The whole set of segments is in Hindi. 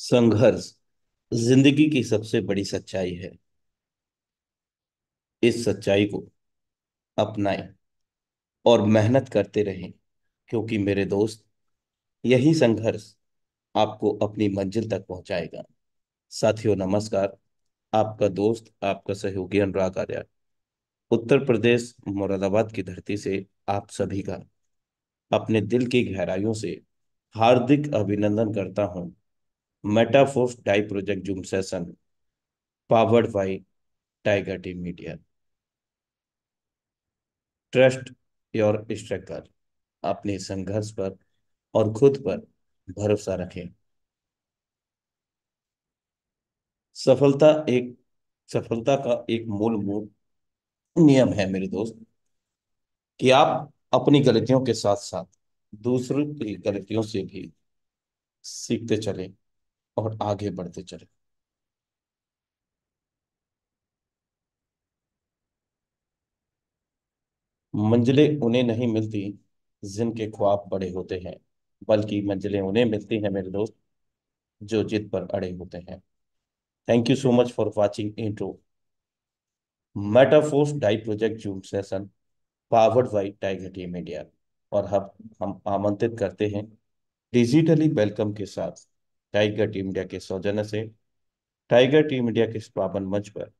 संघर्ष जिंदगी की सबसे बड़ी सच्चाई है। इस सच्चाई को अपनाएं और मेहनत करते रहें, क्योंकि मेरे दोस्त, यही संघर्ष आपको अपनी मंजिल तक पहुंचाएगा। साथियों, नमस्कार। आपका दोस्त, आपका सहयोगी अनुराग आर्य, उत्तर प्रदेश मुरादाबाद की धरती से आप सभी का अपने दिल की गहराइयों से हार्दिक अभिनंदन करता हूं। Metaforce Dai project Zoom session powered by Tiger Team media. Trust your struggle. अपने संघर्ष पर और खुद पर भरोसा रखें। सफलता एक सफलता का एक मूल नियम है मेरे दोस्त, कि आप अपनी गलतियों के साथ साथ दूसरों की गलतियों से भी सीखते चलें और आगे बढ़ते चलें। मंजिलें उन्हें नहीं मिलती जिनके ख्वाब बड़े होते हैं, बल्कि मंजिलें उन्हें मिलती हैं मेरे दोस्त, जो जिद पर अड़े होते हैं। Thank you so much for watching intro Metaforce Dai project Zoom session powered by Tiger Team India. और हम आमंत्रित करते हैं डिजिटली वेलकम के साथ टाइगर टीम इंडिया के सौजन्य से टाइगर टीम इंडिया के इस पावन मंच पर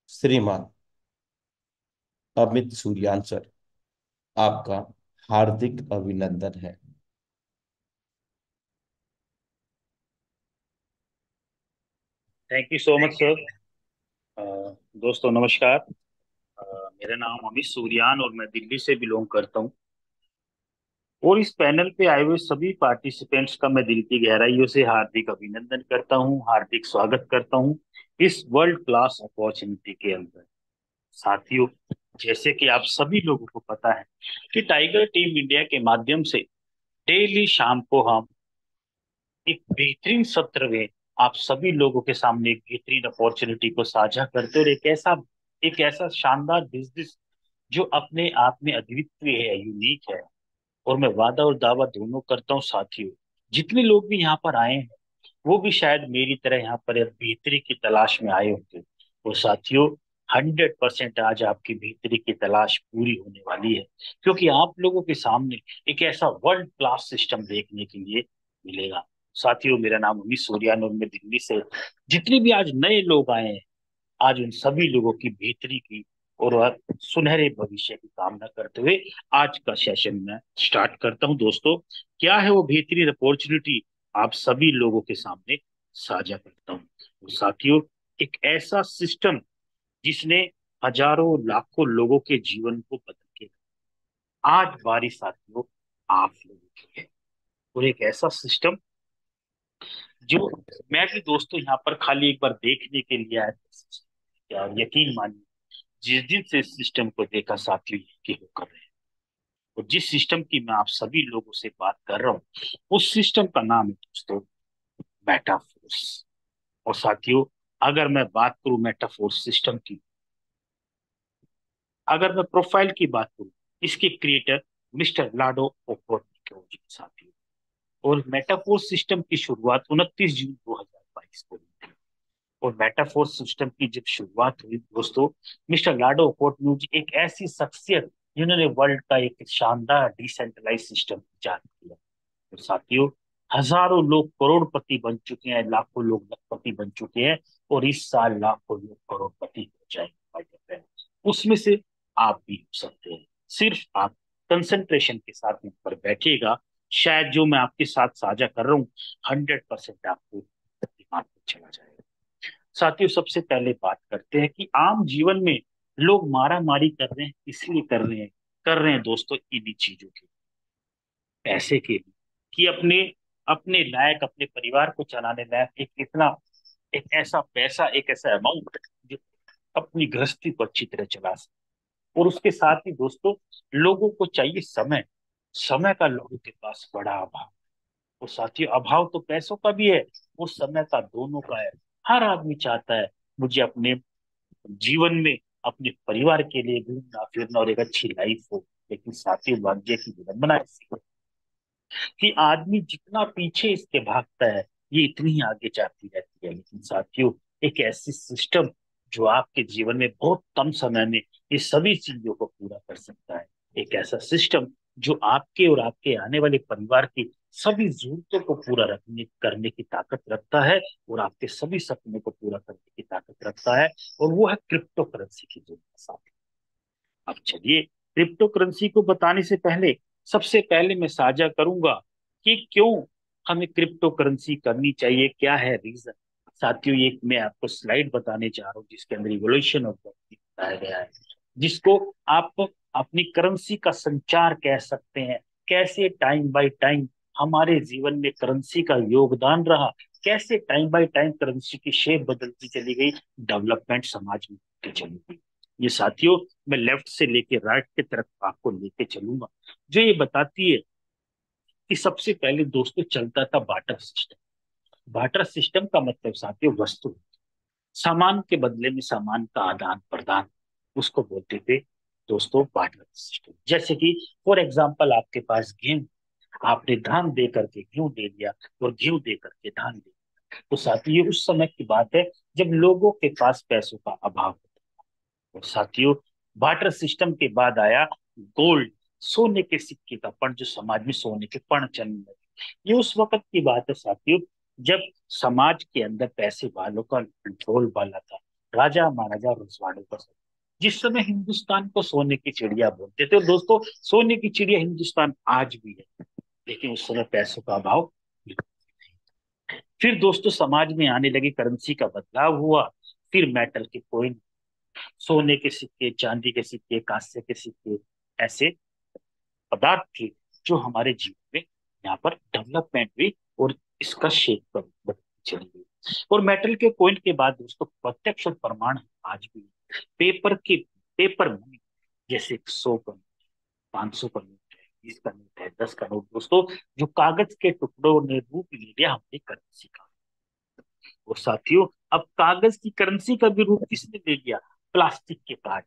श्रीमान अमित सूर्यान सर, आपका हार्दिक अभिनंदन है। Thank you so much sir. दोस्तों नमस्कार। मेरा नाम अमित सूर्यान और मैं दिल्ली से बिलोंग करता हूँ। और इस पैनल पे आए हुए सभी पार्टिसिपेंट्स का मैं दिल की गहराइयों से हार्दिक अभिनंदन करता हूँ, हार्दिक स्वागत करता हूँ इस वर्ल्ड क्लास अपॉर्चुनिटी के अंदर। साथियों, जैसे कि आप सभी लोगों को पता है कि टाइगर टीम इंडिया के माध्यम से डेली शाम को हम एक बेहतरीन सत्र में आप सभी लोगों के सामने एक बेहतरीन अपॉर्चुनिटी को साझा करते, और एक ऐसा शानदार बिजनेस जो अपने आप में अद्वितीय है, यूनिक है। और मैं वादा और दावा दोनों करता हूँ साथियों, जितने लोग भी यहाँ पर आए हैं वो भी शायद मेरी तरह यहाँ पर एक बेहतरी की तलाश में आए होंगे। और साथियों, 100% आज आपकी बेहतरी की तलाश पूरी होने वाली है, क्योंकि आप लोगों के सामने एक ऐसा वर्ल्ड क्लास सिस्टम देखने के लिए मिलेगा। साथियों, मेरा नाम अमित सूर्यान और मैं दिल्ली से जितने भी आज नए लोग आए हैं, आज उन सभी लोगों की बेहतरी की और वह सुनहरे भविष्य की कामना करते हुए आज का सेशन मैं स्टार्ट करता हूं। दोस्तों, क्या है वो बेहतरीन अपॉर्चुनिटी आप सभी लोगों के सामने साझा करता हूं। और साथियों, एक ऐसा सिस्टम जिसने हजारों लाखों लोगों के जीवन को बदल के, आज बारी साथियों आप लोगों की है। और एक ऐसा सिस्टम जो मैं भी दोस्तों यहाँ पर खाली एक बार देखने के लिए आया था। क्या यकीन मानिए, जिस दिन से इस सिस्टम को देखा साथियों, ये हो कर रहे हैं। और जिस सिस्टम की मैं आप सभी लोगों से बात कर रहा हूँ, उस सिस्टम का नाम है दोस्तों मेटाफोर्स। और साथियों, अगर मैं बात करूं मेटाफोर्स सिस्टम की, अगर मैं प्रोफाइल की बात करूं, इसके क्रिएटर मिस्टर लाडो ओपोर्निको साथियों। और मेटाफोर्स सिस्टम की शुरुआत 29 जून 2022 को हुई थी। और मेटाफोर सिस्टम की जब शुरुआत हुई दोस्तों, मिस्टर लाडो कोटन्यूज एक ऐसी शख्सियत जिन्होंने वर्ल्ड का एक शानदार डिसेंट्रलाइज सिस्टम इजाद किया। और साथियों, हजारों लोग करोड़पति बन चुके हैं, लाखों लोग लखपति बन चुके हैं, और इस साल लाखों लोग करोड़पति हो जाएंगे। उसमें से आप भी हो सकते हैं। सिर्फ आप कंसंट्रेशन के साथ इन पर बैठिएगा, शायद जो मैं आपके साथ साझा कर रहा हूँ 100% आपको दिमाग में चला जाएगा। साथियों, सबसे पहले बात करते हैं कि आम जीवन में लोग मारा मारी कर रहे हैं, इसलिए कर रहे हैं दोस्तों इन्हीं चीजों के, पैसे के लिए, कि अपने अपने लायक, अपने परिवार को चलाने लायक एक ऐसा पैसा, एक ऐसा अमाउंट जो अपनी गृहस्थी को अच्छी तरह चला सके। और उसके साथ ही दोस्तों, लोगों को चाहिए समय। समय का लोगों के पास बड़ा अभाव। और साथियों, अभाव तो पैसों का भी है, वो समय का दोनों का है। हर आदमी चाहता है मुझे अपने जीवन में अपने परिवार के लिए घूमना फिरना और एक अच्छी लाइफ हो। लेकिन साथियों, भाग्य की विडंबना ऐसी है कि आदमी जितना पीछे इसके भागता है, ये इतनी ही आगे जाती रहती है। लेकिन साथियों, एक ऐसी सिस्टम जो आपके जीवन में बहुत कम समय में ये सभी चीजों को पूरा कर सकता है, एक ऐसा सिस्टम जो आपके और आपके आने वाले परिवार की सभी जरूरतों को पूरा रखने करने की ताकत रखता है, और आपके सभी सपनों को पूरा करने की ताकत रखता है, और वो है क्रिप्टो करेंसी की जरूरत। अब चलिए, क्रिप्टो करेंसी को बताने से पहले सबसे पहले मैं साझा करूंगा कि क्यों हमें क्रिप्टो करेंसी करनी चाहिए, क्या है रीजन। साथियों, ये मैं आपको स्लाइड बताने जा रहा हूँ जिसके अंदर इवोल्यूशन ऑफ बताया गया है, जिसको आप अपनी करेंसी का संचार कह सकते हैं। कैसे टाइम बाय टाइम हमारे जीवन में करेंसी का योगदान रहा, कैसे टाइम बाय टाइम करेंसी की शेप बदलती चली गई, डेवलपमेंट समाज में होती चली गई। ये साथियों, मैं लेफ्ट से लेके राइट की तरफ आपको लेके चलूंगा, जो ये बताती है कि सबसे पहले दोस्तों चलता था बाटर सिस्टम। बाटर सिस्टम का मतलब साथियों वस्तु, सामान के बदले में सामान का आदान प्रदान, उसको बोलते थे दोस्तों बाटर सिस्टम। जैसे कि फॉर एग्जाम्पल, आपके पास गेहूं, आपने धान दे करके गेहूं दे दिया, और गेहूं दे करके धान दे दिया। तो साथियों, ये उस समय की बात है जब लोगों के पास पैसों का अभाव था। और साथियों, बार्टर सिस्टम के बाद आया गोल्ड, सोने के सिक्के का पण, जो समाज में सोने के पण चलने लगे। ये उस वक्त की बात है साथियों, जब समाज के अंदर पैसे वालों का कंट्रोल वाला था, राजा महाराजा रजवाड़ों का। जिस समय हिंदुस्तान को सोने की चिड़िया बोलते थे, और दोस्तों सोने की चिड़िया हिंदुस्तान आज भी है, लेकिन उस समय पैसों का अभाव। फिर दोस्तों समाज में आने लगी करेंसी का बदलाव हुआ, फिर मेटल के कॉइन, सोने के सिक्के, चांदी के सिक्के, कांस्य के सिक्के, ऐसे पदार्थ थे जो हमारे जीवन में यहाँ पर डेवलपमेंट हुई, और इसका शेप बदलती चली गई। और मेटल के कॉइन के बाद दोस्तों प्रत्यक्ष और प्रमाण आज भी पेपर के पेपर मनी, जैसे 100 का, 500 का नोट है, 20 का नोट है, 10 का नोट, दोस्तों जो कागज के टुकड़ों ने रूप ले लिया हमारी करेंसी का। और साथियों, अब कागज की करेंसी का भी रूप किसने ले लिया, प्लास्टिक के card,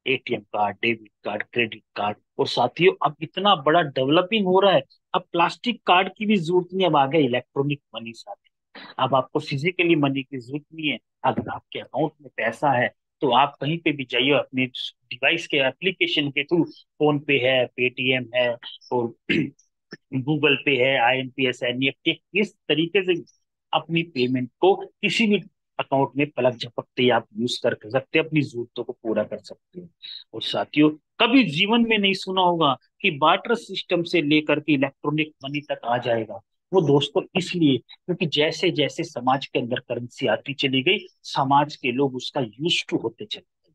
ATM card, debit card, credit card. और साथियों, अब इतना बड़ा डेवलपिंग हो रहा है, अब प्लास्टिक कार्ड की भी जरूरत नहीं, अब आ गया इलेक्ट्रॉनिक मनी। साथी, अब आपको फिजिकली मनी की जरूरत नहीं है। अगर आपके अकाउंट में पैसा है तो आप कहीं पे भी जाइए, अपने डिवाइस के एप्लीकेशन के थ्रू, फोन पे है, पेटीएम है, और गूगल पे है, आईएमपीएस, एनईएफटी, इस तरीके से अपनी पेमेंट को किसी भी अकाउंट में पलक झपकते ही आप यूज कर सकते हैं, अपनी जरूरतों को पूरा कर सकते हैं। और साथियों, कभी जीवन में नहीं सुना होगा कि बार्टर सिस्टम से लेकर के इलेक्ट्रॉनिक मनी तक आ जाएगा। वो दोस्तों इसलिए क्योंकि जैसे जैसे समाज के अंदर करेंसी आती चली गई, समाज के लोग उसका यूज टू होते चले गए।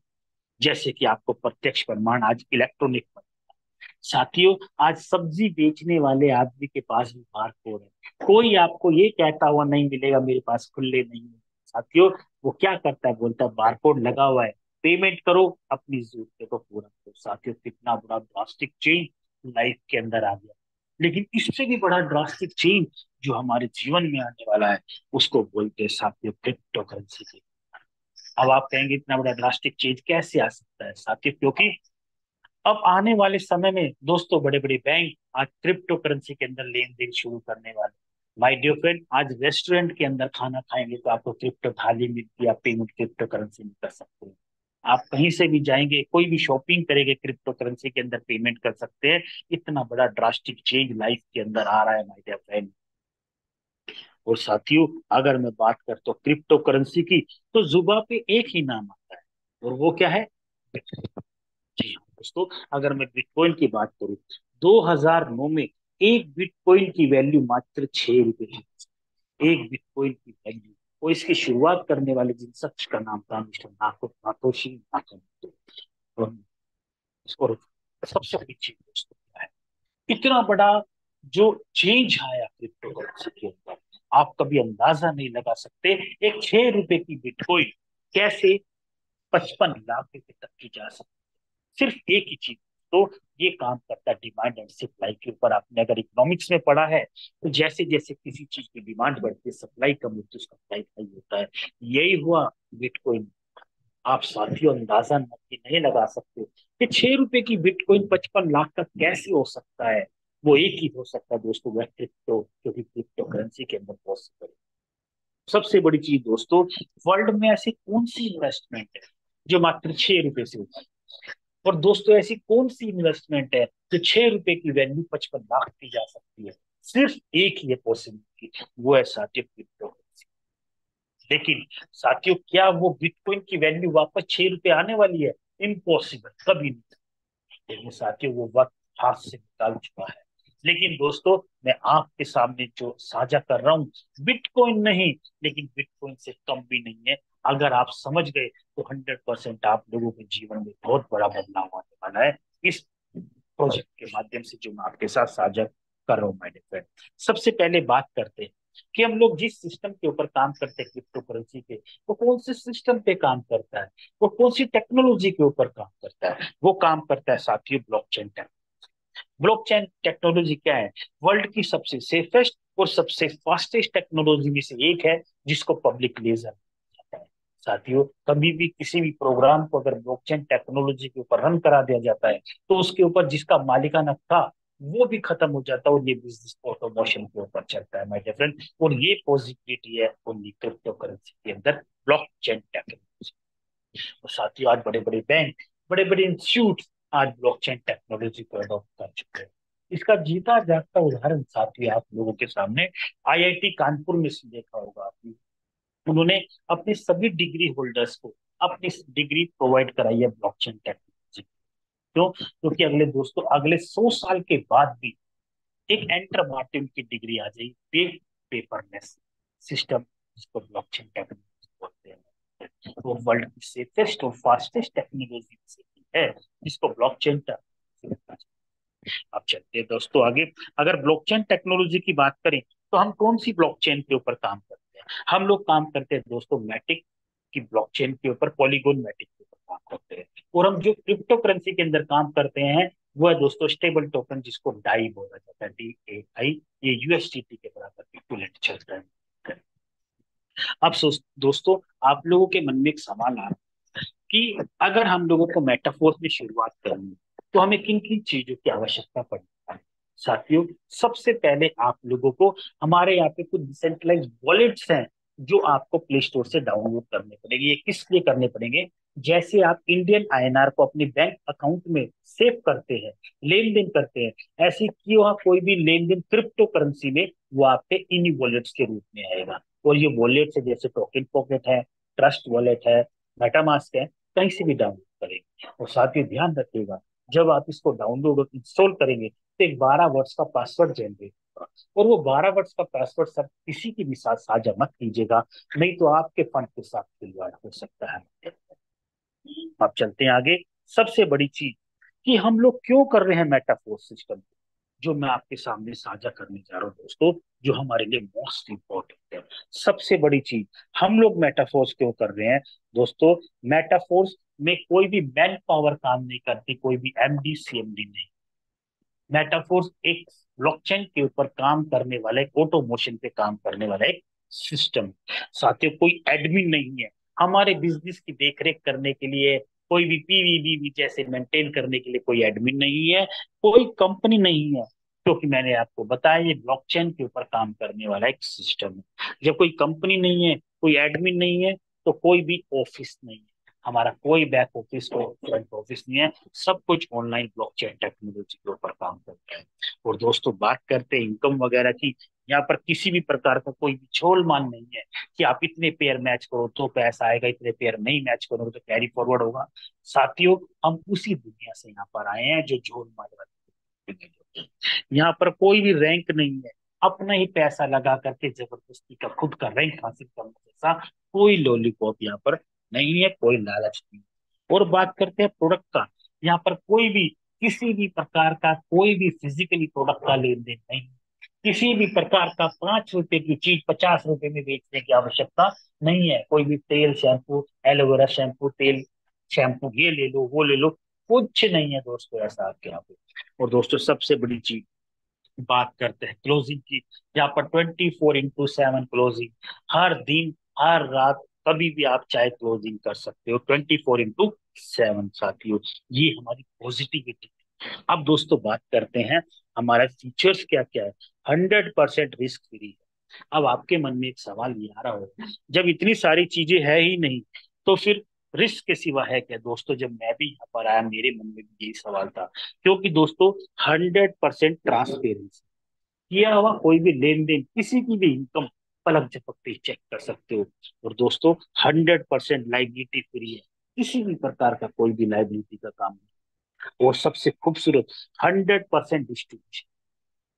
जैसे कि आपको प्रत्यक्ष प्रमाण आज इलेक्ट्रॉनिक मनी। साथियों, आज सब्जी बेचने वाले आदमी के पास भी बारकोड है, कोई आपको ये कहता हुआ नहीं मिलेगा मेरे पास खुले नहीं है। साथियों, वो क्या करता है, बोलता है बारकोड लगा हुआ है, पेमेंट करो, अपनी जरूरतों को पूरा करो। साथियों, कितना बड़ा ड्रास्टिक चेंज लाइफ के अंदर आ गया। लेकिन इससे भी बड़ा ड्रास्टिक चेंज जो हमारे जीवन में आने वाला है, उसको बोलते हैं साथियों क्रिप्टो करेंसी। अब आप कहेंगे इतना बड़ा ड्रास्टिक चेंज कैसे आ सकता है साथियों, क्योंकि अब आने वाले समय में दोस्तों बड़े बड़े बैंक आज क्रिप्टो करेंसी के अंदर लेन देन शुरू करने वाले। माय डियर फ्रेंड, आज रेस्टोरेंट के अंदर खाना खाएंगे तो आपको क्रिप्टो थाली मिलती है, आप पेमेंट क्रिप्टो करेंसी में कर सकते हैं। आप कहीं से भी जाएंगे, कोई भी शॉपिंग करेंगे, क्रिप्टो करेंसी के अंदर पेमेंट कर सकते हैं। इतना बड़ा ड्रास्टिक चेंज लाइफ के अंदर आ रहा है माय डियर फ्रेंड। और साथियों, अगर मैं बात करता हूँ क्रिप्टो करेंसी की, तो जुबा पे एक ही नाम आता है, और वो क्या है, जी हाँ दोस्तों, अगर मैं बिटकॉइन की बात करूं, 2009 में एक बिटकॉइन की वैल्यू मात्र 6 रुपए थी। एक बिटकॉइन की वैल्यू, और इसकी शुरुआत करने वाले जिन शख्स का नाम था मिस्टर नातोशी नाकामोतो। और और सबसे बड़ी चीज दोस्तों क्या है, इतना बड़ा जो चेंज आया क्रिप्टो करेंसी के अंदर, आप कभी अंदाजा नहीं लगा सकते। एक 6 रुपए की बिटकॉइन कैसे 55 लाख रुपए तक की जा सकती, सिर्फ एक ही चीज। तो ये काम करता है डिमांड एंड सप्लाई के ऊपर। आपने अगर इकोनॉमिक्स में पढ़ा है, तो जैसे जैसे किसी चीज की डिमांड बढ़ती है, सप्लाई कम होती है, उसका प्राइस हाई होता है। यही हुआ बिटकॉइन। आप साथियों अंदाजा नहीं लगा सकते कि 6 रुपए की बिटकॉइन 55 लाख का कैसे हो सकता है। वो एक ही हो सकता है दोस्तों, वह क्रिप्टो, क्योंकि क्रिप्टो करेंसी के अंदर पॉसिबल है। सबसे बड़ी चीज दोस्तों, वर्ल्ड में ऐसी कौन सी इन्वेस्टमेंट है जो मात्र 6 रुपए से होती है? और दोस्तों ऐसी कौन सी इन्वेस्टमेंट है जो 6 रुपए की वैल्यू 55 लाख की जा सकती है? सिर्फ एक ही है पॉसिबिलिटी, वो है साथियों क्रिप्टो। लेकिन साथियों, क्या वो बिटकॉइन की वैल्यू वापस 6 रुपए आने वाली है? इम्पॉसिबल, कभी नहीं। लेकिन साथियों वो वक्त हाथ से निकाल चुका है। लेकिन दोस्तों, मैं आपके सामने जो साझा कर रहा हूँ, बिटकॉइन नहीं, लेकिन बिटकॉइन से कम भी नहीं है। अगर आप समझ गए तो 100% आप लोगों के जीवन में बहुत बड़ा बदलाव आने वाला है इस प्रोजेक्ट के माध्यम से जो मैं आपके साथ साझा कर रहा हूँ माय डियर फ्रेंड। सबसे पहले बात करते हैं कि हम लोग जिस सिस्टम के ऊपर काम करते हैं क्रिप्टो करेंसी पे, वो कौन से सिस्टम पे काम करता है, वो कौन सी टेक्नोलॉजी के ऊपर काम करता है? वो काम करता है साथियों ब्लॉकचेन टेक्नोलॉजी। ब्लॉकचेन टेक्नोलॉजी क्या है? वर्ल्ड की सबसे सेफेस्ट और सबसे फास्टेस्ट टेक्नोलॉजी में से एक है, जिसको पब्लिक लेजर जाता है। साथियों, कभी भी किसी भी प्रोग्राम को अगर ब्लॉकचेन टेक्नोलॉजी के ऊपर रन करा दिया जाता है, तो उसके ऊपर जिसका मालिकाना था वो भी खत्म हो जाता है, और ये बिजनेस ऑटोमेशन के ऊपर चलता है माय डियर फ्रेंड। और ये पॉजिटिविटी है ओनली क्रिप्टो करेंसी के अंदर, ब्लॉकचेन टेक्नोलॉजी। और साथियों, आज बड़े बड़े बैंक, बड़े बड़े इंस्टीट्यूट आज ब्लॉकचेन टेक्नोलॉजी को अडॉप्ट कर चुके हैं। इसका जीता जागता उदाहरण साथियों आप लोगों के सामने आईआईटी कानपुर में से देखा होगा आपने। उन्होंने अपने सभी डिग्री होल्डर्स को अपनी डिग्री प्रोवाइड कराई है ब्लॉकचेन टेक्नोलॉजी। क्यों? क्योंकि अगले दोस्तों, अगले 100 साल के बाद भी एक एंटर मार्टिन की डिग्री आ जाएगी, पेपरलेस सिस्टम, जिसको ब्लॉकचेन टेक्नोलॉजी बोलते हैं। वो वर्ल्ड की सेफेस्ट और फास्टेस्ट टेक्नोलॉजी में से एक है, जिसको ब्लॉकचेन टेक्नोलॉजी। अब चलते हैं दोस्तों आगे। अगर ब्लॉकचेन टेक्नोलॉजी की बात करें, तो हम कौन सी ब्लॉकचेन के ऊपर काम करते हैं? हम लोग काम करते हैं दोस्तों मैटिक की ब्लॉकचेन के ऊपर, पॉलीगोन मैटिक के ऊपर काम करते हैं। और हम जो क्रिप्टो करेंसी के अंदर काम करते हैं, वो है दोस्तों स्टेबल टोकन, जिसको डाई बोला जाता है, DAI। ये यूएसडीटी के बराबर इक्विवेलेंट चलता है। अब दोस्तों, आप लोगों के मन में एक सवाल आ रहा है कि अगर हम लोगों को मेटाफोर में शुरुआत करनी है, तो हमें किन किन चीजों की आवश्यकता पड़ती है? साथियों, सबसे पहले आप लोगों को हमारे यहाँ पे कुछ डिसेंट्रलाइज वॉलेट्स हैं, जो आपको प्ले स्टोर से डाउनलोड करने पड़ेंगे। ये किस लिए करने पड़ेंगे? जैसे आप इंडियन आईएनआर को अपने बैंक अकाउंट में सेव करते हैं, लेन देन करते हैं, ऐसे कि वहाँ कोई भी लेन देन क्रिप्टो करेंसी में, वो आपके इन्हीं वॉलेट्स के रूप में आएगा। और ये वॉलेट है, जैसे टोकन पॉकेट है, ट्रस्ट वॉलेट है, मेटामास्क है, कहीं से भी डाउनलोड करेंगे। और साथ ही ध्यान रखिएगा, जब आप इसको डाउनलोड और इंस्टॉल करेंगे, तो एक 12 वर्ड्स का पासवर्ड जनरेट होगा। और वो 12 वर्ड्स का पासवर्ड सब किसी के भी साथ साझा मत कीजिएगा, नहीं तो आपके फंड के साथ खिलवाड़ हो सकता है। अब चलते हैं आगे। सबसे बड़ी चीज कि हम लोग क्यों कर रहे हैं मेटाफोर सिस्टम, जो मैं आपके सामने साझा करने जा रहा हूँ दोस्तों, जो हमारे लिए मोस्ट इंपॉर्टेंट है। सबसे बड़ी चीज, हम लोग मेटाफोर्स क्यों कर रहे हैं दोस्तों? मेटाफोर्स में कोई भी मैन पावर काम नहीं करती, कोई भी एमडी सीएमडी नहीं। मेटाफोर्स एक ब्लॉकचेन के ऊपर काम करने वाला, एक ऑटोमोशन पे काम करने वाला एक सिस्टम। साथियों, कोई एडमिन नहीं है हमारे बिजनेस की देखरेख करने के लिए, कोई भी पीवीबी जैसे मेंटेन करने के लिए कोई एडमिन नहीं है, कोई कंपनी नहीं है। क्योंकि मैंने आपको बताया, ये ब्लॉकचेन के ऊपर काम करने वाला एक सिस्टम है। जब कोई कंपनी नहीं है, कोई एडमिन नहीं है, तो कोई भी ऑफिस नहीं है। हमारा कोई बैक ऑफिस, कोई फ्रंट ऑफिस नहीं है। सब कुछ ऑनलाइन ब्लॉकचेन टेक्नोलॉजी के ऊपर काम करता है। और दोस्तों, बात करते हैं इनकम वगैरह की, यहाँ पर किसी भी प्रकार का कोई भी झोलमाल नहीं है कि आप इतने पेयर मैच करो तो पैसा आएगा, इतने पेयर नहीं मैच करोगे तो कैरी फॉरवर्ड होगा। साथियों, हम उसी दुनिया से यहाँ पर आए हैं जो झोलमाल वाली दुनिया है। यहाँ पर कोई भी रैंक नहीं है, अपना ही पैसा लगा करके जबरदस्ती का खुद का रैंक हासिल करने जैसा कोई लॉलीपॉप यहाँ पर नहीं है, कोई लालच नहीं। और बात करते हैं प्रोडक्ट का, यहाँ पर कोई भी किसी भी प्रकार का कोई भी फिजिकली प्रोडक्ट का लेन देन नहीं। किसी भी प्रकार का 5 रुपए की चीज 50 रुपए में बेचने की आवश्यकता नहीं है। कोई भी तेल, शैम्पू, एलोवेरा शैम्पू, तेल, शैम्पू, ये ले लो, वो ले लो, कुछ नहीं है दोस्तों ऐसा आपके यहाँ पे। और दोस्तों, सबसे बड़ी चीज, बात करते हैं क्लोजिंग की। यहाँ पर 24x7 क्लोजिंग, हर दिन, हर रात, कभी भी आप चाहे क्लोजिंग कर सकते हो 24x7। साथियों, ये हमारी पॉजिटिविटी। अब दोस्तों बात करते हैं हमारा फीचर्स क्या क्या है, 100% रिस्क फ्री है। अब आपके मन में एक सवाल ये आ रहा होगा, जब इतनी सारी चीजें है ही नहीं तो फिर रिस्क के सिवा है क्या दोस्तों? जब मैं भी यहाँ पर आया मेरे मन में भी यही सवाल था, क्योंकि दोस्तों 100% ट्रांसपेरेंसी, किया हुआ कोई भी लेन देन, किसी की भी इनकम पलक झपकते ही चेक कर सकते हो। और दोस्तों 100% लाइबिलिटी फ्री है, किसी भी प्रकार का कोई भी लाइबिलिटी का काम नहीं। और सबसे खूबसूरत 100% डिस्ट्रीब्यूशन,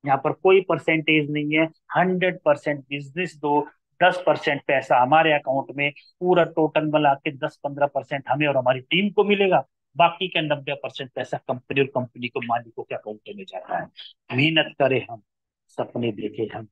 यहाँ पर कोई परसेंटेज नहीं है। 100% बिजनेस दो, 10% पैसा हमारे अकाउंट में, पूरा टोटल मिला के 10-15% हमें और हमारी टीम को मिलेगा। बाकी का 90% पैसा कंपनी और कंपनी को, मालिकों के अकाउंट में जाता है। मेहनत करें हम, सपने देखे हम,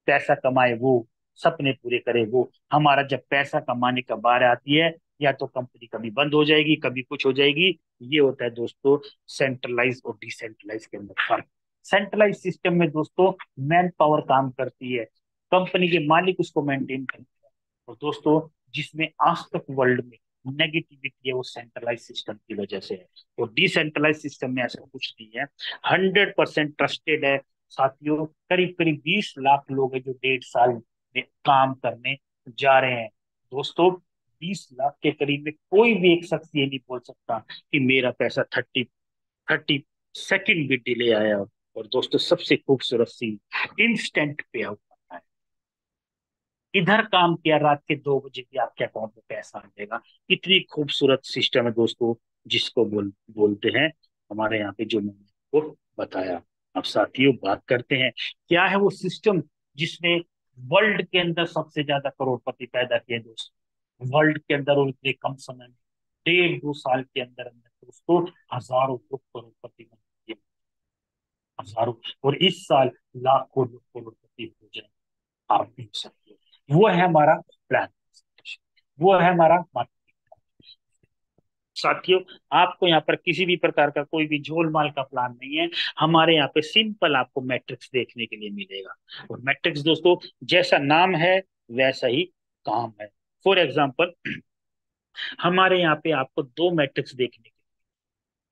पैसा कमाए वो, सपने पूरे करे वो। हमारा जब पैसा कमाने का बार आती है, या तो कंपनी कभी बंद हो जाएगी, कभी कुछ हो जाएगी। ये होता है दोस्तों सेंट्रलाइज और डिसेंट्रलाइज के अंदर फर्क। सेंट्रलाइज सिस्टम में दोस्तों मैन पावर काम करती है, कंपनी के मालिक उसको मेंटेन करते हैं। और दोस्तों जिसमें आज तक वर्ल्ड में नेगेटिविटी है वो सेंट्रलाइज सिस्टम की वजह से है। और डिसेंट्रलाइज सिस्टम में ऐसा कुछ नहीं है, 100% ट्रस्टेड है। साथियों करीब करीब 20 लाख लोग हैं जो 1.5 साल में काम करने जा रहे हैं। दोस्तों 20 लाख के करीब में कोई भी एक शख्स ये नहीं बोल सकता कि मेरा पैसा 30 सेकंड भी डिले आया। और दोस्तों सबसे खूबसूरत सीन, इंस्टेंट पे आउट होता है। इधर काम किया, रात के 2 बजे भी आपके अकाउंट में पैसा आ जाएगा। इतनी खूबसूरत सिस्टम है दोस्तों, जिसको बोलते हैं हमारे यहाँ पे, जो मैंने आपको बताया। अब साथियों बात करते हैं क्या है वो सिस्टम जिसने वर्ल्ड के अंदर सबसे ज्यादा करोड़पति पैदा किए दोस्तों, वर्ल्ड के अंदर, और इतने कम समय में 1.5-2 साल के अंदर अंदर दोस्तों हजारों लोग करोड़पति बन गए, हजारों। और इस साल लाखों लोग करोड़पति हो जाए, आप भी हो सकते हो। वो है हमारा प्लान, वो है हमारा marketing। साथियों आपको यहाँ पर किसी भी प्रकार का कोई भी झोलमाल का प्लान नहीं है। हमारे यहाँ पे सिंपल आपको मैट्रिक्स देखने के लिए मिलेगा। और मैट्रिक्स दोस्तों जैसा नाम है वैसा ही काम है। फॉर एग्जाम्पल हमारे यहाँ पे आपको 2 मैट्रिक्स देखने के,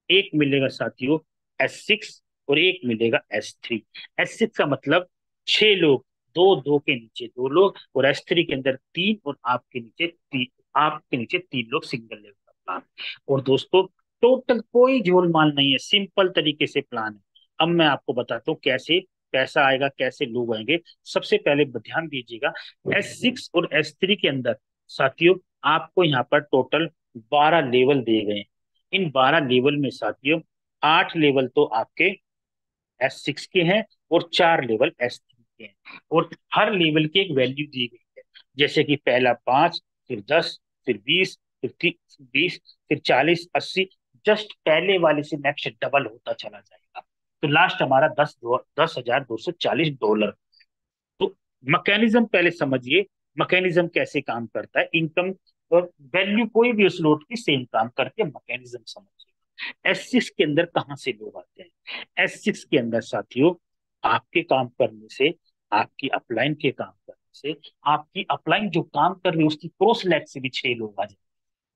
एक मिलेगा साथियों S6, और एक मिलेगा S3। S6 का मतलब 6 लोग, दो दो के नीचे 2 लोग, और S3 के अंदर 3, और आपके नीचे 3 लोग, सिंगल लेवल का प्लान। और दोस्तों टोटल कोई झोलमाल नहीं है, सिंपल तरीके से प्लान है। अब मैं आपको बताता हूँ कैसे पैसा आएगा, कैसे लोग आएंगे। सबसे पहले ध्यान दीजिएगा, S6 और S3 के अंदर साथियों आपको यहाँ पर टोटल 12 लेवल दिए गए हैं। इन 12 लेवल में साथियों 8 लेवल तो आपके S6 के हैं, और 4 लेवल S3 के हैं। और हर लेवल की एक वैल्यू दी गई है, जैसे कि पहला 5, फिर 10, फिर 20, फिर 20, फिर 40, 80। जस्ट पहले वाले से नेक्स्ट डबल होता चला जाएगा, तो लास्ट हमारा 10,240 डॉलर। तो मैकेनिज्म पहले समझिए, मैकेनिज्म कैसे काम करता है। इनकम और वैल्यू कोई भी उस लोड की सेम काम करती है, मैकेनिज्म समझिए। S6 के अंदर कहाँ से लोग आते हैं? S6 के अंदर साथियों आपके काम करने से, आपकी अपलाइन के काम करने से, आपकी अपलाइन जो काम कर रही है उसकी क्रॉस लैग से भी 6 लोग आ जाए,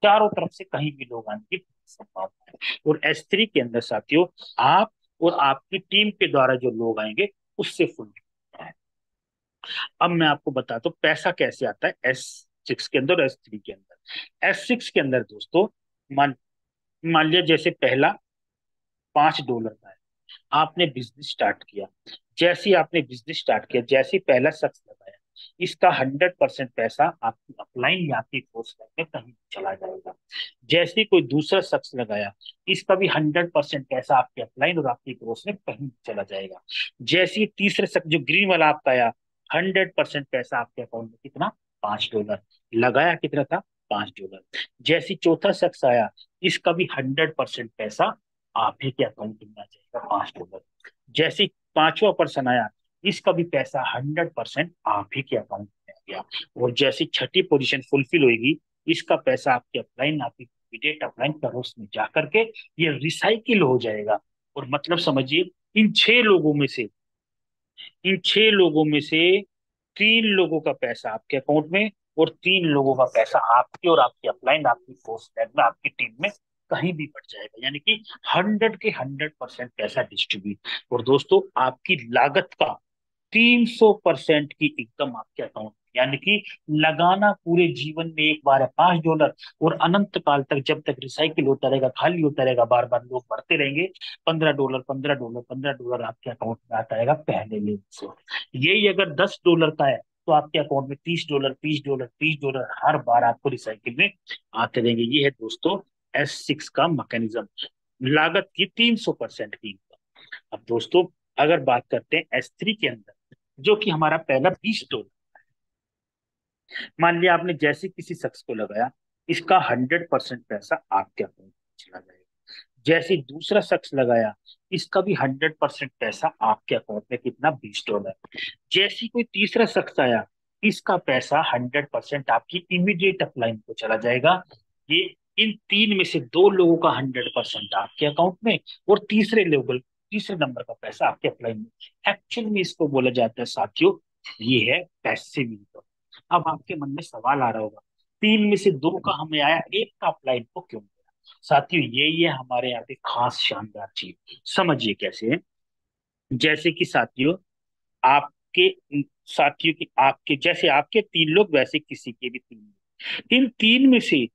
चारों तरफ से कहीं भी लोग आने की संभावना है। और S3 के अंदर साथियों आप और आपकी टीम के द्वारा जो लोग आएंगे उससे फुल है। अब मैं आपको बताता हूँ पैसा कैसे आता है S6 के अंदर और S3 के अंदर। S6 के अंदर दोस्तों मान मान लिया जैसे पहला $5 का है, आपने बिजनेस स्टार्ट किया। जैसे ही आपने बिजनेस स्टार्ट किया, जैसे ही पहला शख्स लगाया, इसका 100% पैसा आपकी अपलाइन या आपकी कोर्स में कहीं भी चला जाएगा। जैसे ही कोई दूसरा शख्स लगाया, इसका भी 100% पैसा आपके अपलाइन और आपकी कोर्स में कहीं भी चला जाएगा। जैसे ही तीसरे शख्स जो ग्रीन वाला आपका आया, 100% पैसा आपके अकाउंट में कितना, $5 लगाया, कितना था, $5। जैसे ही चौथा शख्स आया, इसका भी 100% पैसा आप ही के अकाउंट में आ जाएगा, $5। जैसे ही पांचवा पर्सन आया, इसका भी पैसा 100% आप ही के अकाउंट में आ गया। और जैसी छठी पोजीशन फुलफिल होगी, इसका पैसा आपके अपलाइन, आपकी इमीडिएट अपलाइन करोस में जा करके ये रिसाइकिल हो जाएगा। और मतलब समझिए इन 6 लोगों में से, इन 6 लोगों में से 3 लोगों का पैसा आपके अकाउंट में, और 3 लोगों का पैसा आपकी और आपकी अपलाइन, आपकी फोर्स में, आपकी टीम में कहीं भी बढ़ जाएगा, यानी कि 100% पैसा डिस्ट्रीब्यूट। और दोस्तों आपकी लागत का 300% की इनकम आपके अकाउंट में, यानी कि लगाना पूरे जीवन में एक बार है $5, और अनंत काल तक जब तक रिसाइकिल होता रहेगा, खाली होता रहेगा, बार बार लोग भरते रहेंगे, $15, $15, $15 आपके अकाउंट में आता रहेगा पहले लेन से। यही अगर $10 का है तो आपके अकाउंट में $30, $30, $30 हर बार आपको रिसाइकिल में आते रहेंगे। ये है दोस्तों S6 का मैकेनिज्म, लागत की 300% की इनकम। अब दोस्तों अगर बात करते हैं S3 के अंदर, जो कि हमारा पहला $20, मान लिया आपने जैसे किसी शख्स को लगाया, इसका 100% पैसा आपके अकाउंट में चला जाएगा। जैसे दूसरा शख्स लगाया, इसका भी 100% पैसा आपके अकाउंट में, कितना, $20। जैसी कोई तीसरा शख्स आया, इसका पैसा 100% आपकी इमीडिएट अपलाइन को चला जाएगा। ये इन तीन में से दो लोगों का 100% आपके अकाउंट में, और तीसरे नंबर का पैसा आपके अपलाइन में। एक्चुअल में इसको बोला जाता है साथियों, ये है पैसिव इनकम। अब आपके मन में सवाल आ रहा होगा, तीन में से दो का हमें आया, एक का अपलाइन को क्यों गया? साथियों ये हमारे यहाँ पे खास शानदार चीज, समझिए कैसे है। जैसे कि साथियों आपके साथियों की आपके जैसे आपके तीन लोग, वैसे किसी के भी तीन लोग, इन तीन में से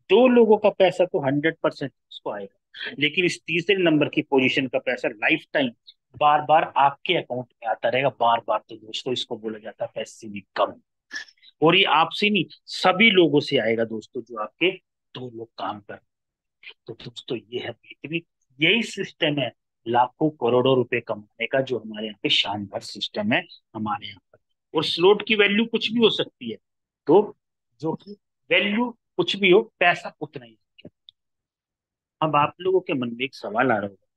दो लोगों का पैसा तो 100% उसको आएगा, लेकिन इस तीसरे नंबर की पोजीशन का पैसा लाइफ टाइम बार बार आपके अकाउंट में आता रहेगा, बार बार। तो दोस्तों इसको बोला जाता है पैसिव इनकम। और ये आपसे नहीं, सभी लोगों से आएगा दोस्तों, जो आपके दो लोग काम कर। तो दोस्तों ये है बेहतरीन, यही सिस्टम है लाखों करोड़ों रुपए कमाने का, जो हमारे यहाँ पे शानदार सिस्टम है हमारे यहाँ पर। और स्लॉट की वैल्यू कुछ भी हो सकती है, तो जो कि वैल्यू कुछ भी हो, पैसा उतना ही है। अब आप लोगों के मन में एक सवाल आ रहा होगा,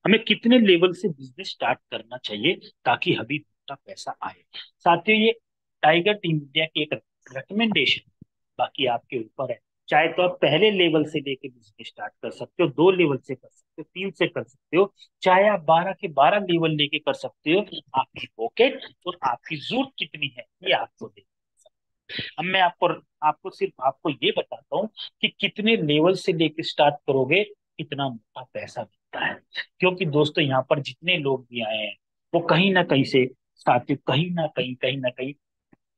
हमें कितने लेवल से बिजनेस स्टार्ट करना चाहिए ताकि हमें मोटा पैसा आए? साथियों ये टाइगर टीम इंडिया की एक रिकमेंडेशन, बाकी आपके ऊपर है। चाहे तो आप पहले लेवल से लेके बिजनेस स्टार्ट कर सकते हो, 2 लेवल से कर सकते हो, 3 से कर सकते हो, चाहे आप 12 के 12 लेवल लेके कर सकते हो। आपकी पॉकेट और आपकी जरूरत कितनी है ये आपको दे। अब मैं आपको सिर्फ आपको ये बताता हूँ कि कितने लेवल से लेके स्टार्ट करोगे कितना मोटा पैसा मिलता है। क्योंकि दोस्तों यहाँ पर जितने लोग भी आए हैं, वो कहीं ना कहीं से, साथियों कहीं ना कहीं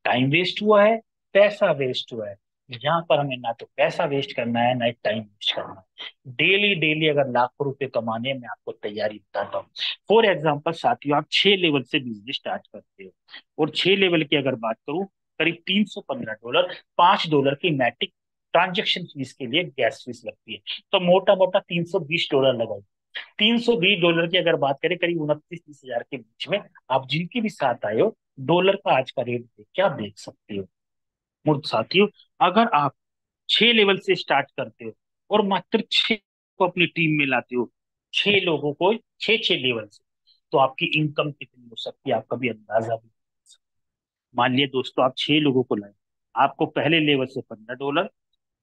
टाइम वेस्ट हुआ है, पैसा वेस्ट हुआ है। यहाँ पर हमें ना तो पैसा वेस्ट करना है, ना टाइम वेस्ट करना है। डेली डेली अगर लाखों रुपए कमाने हैं, मैं आपको तैयारी बताता हूँ। फॉर एग्जाम्पल साथियों, आप 6 लेवल से बिजनेस स्टार्ट करते हो, और 6 लेवल की अगर बात करूं, करीब $315, $5 की मैट्रिक ट्रांजेक्शन फीस के लिए गैस फीस लगती है, तो मोटा मोटा $320 लगाओ। $320 की अगर बात करें, करीब 29-30 हजार के बीच में, आप जिनके भी साथ आए हो, डॉलर का आज का रेट देख के आप देख सकते हो। और साथियों अगर आप 6 लेवल से स्टार्ट करते हो, और मात्र 6 को अपनी टीम में लाते हो, 6 लोगों को, 6 6 लेवल से, तो आपकी इनकम कितनी हो सकती है आप कभी अंदाजा भी नहीं कर सकते। मान लिया दोस्तों आप 6 लोगों को लाए, आपको पहले लेवल से $15,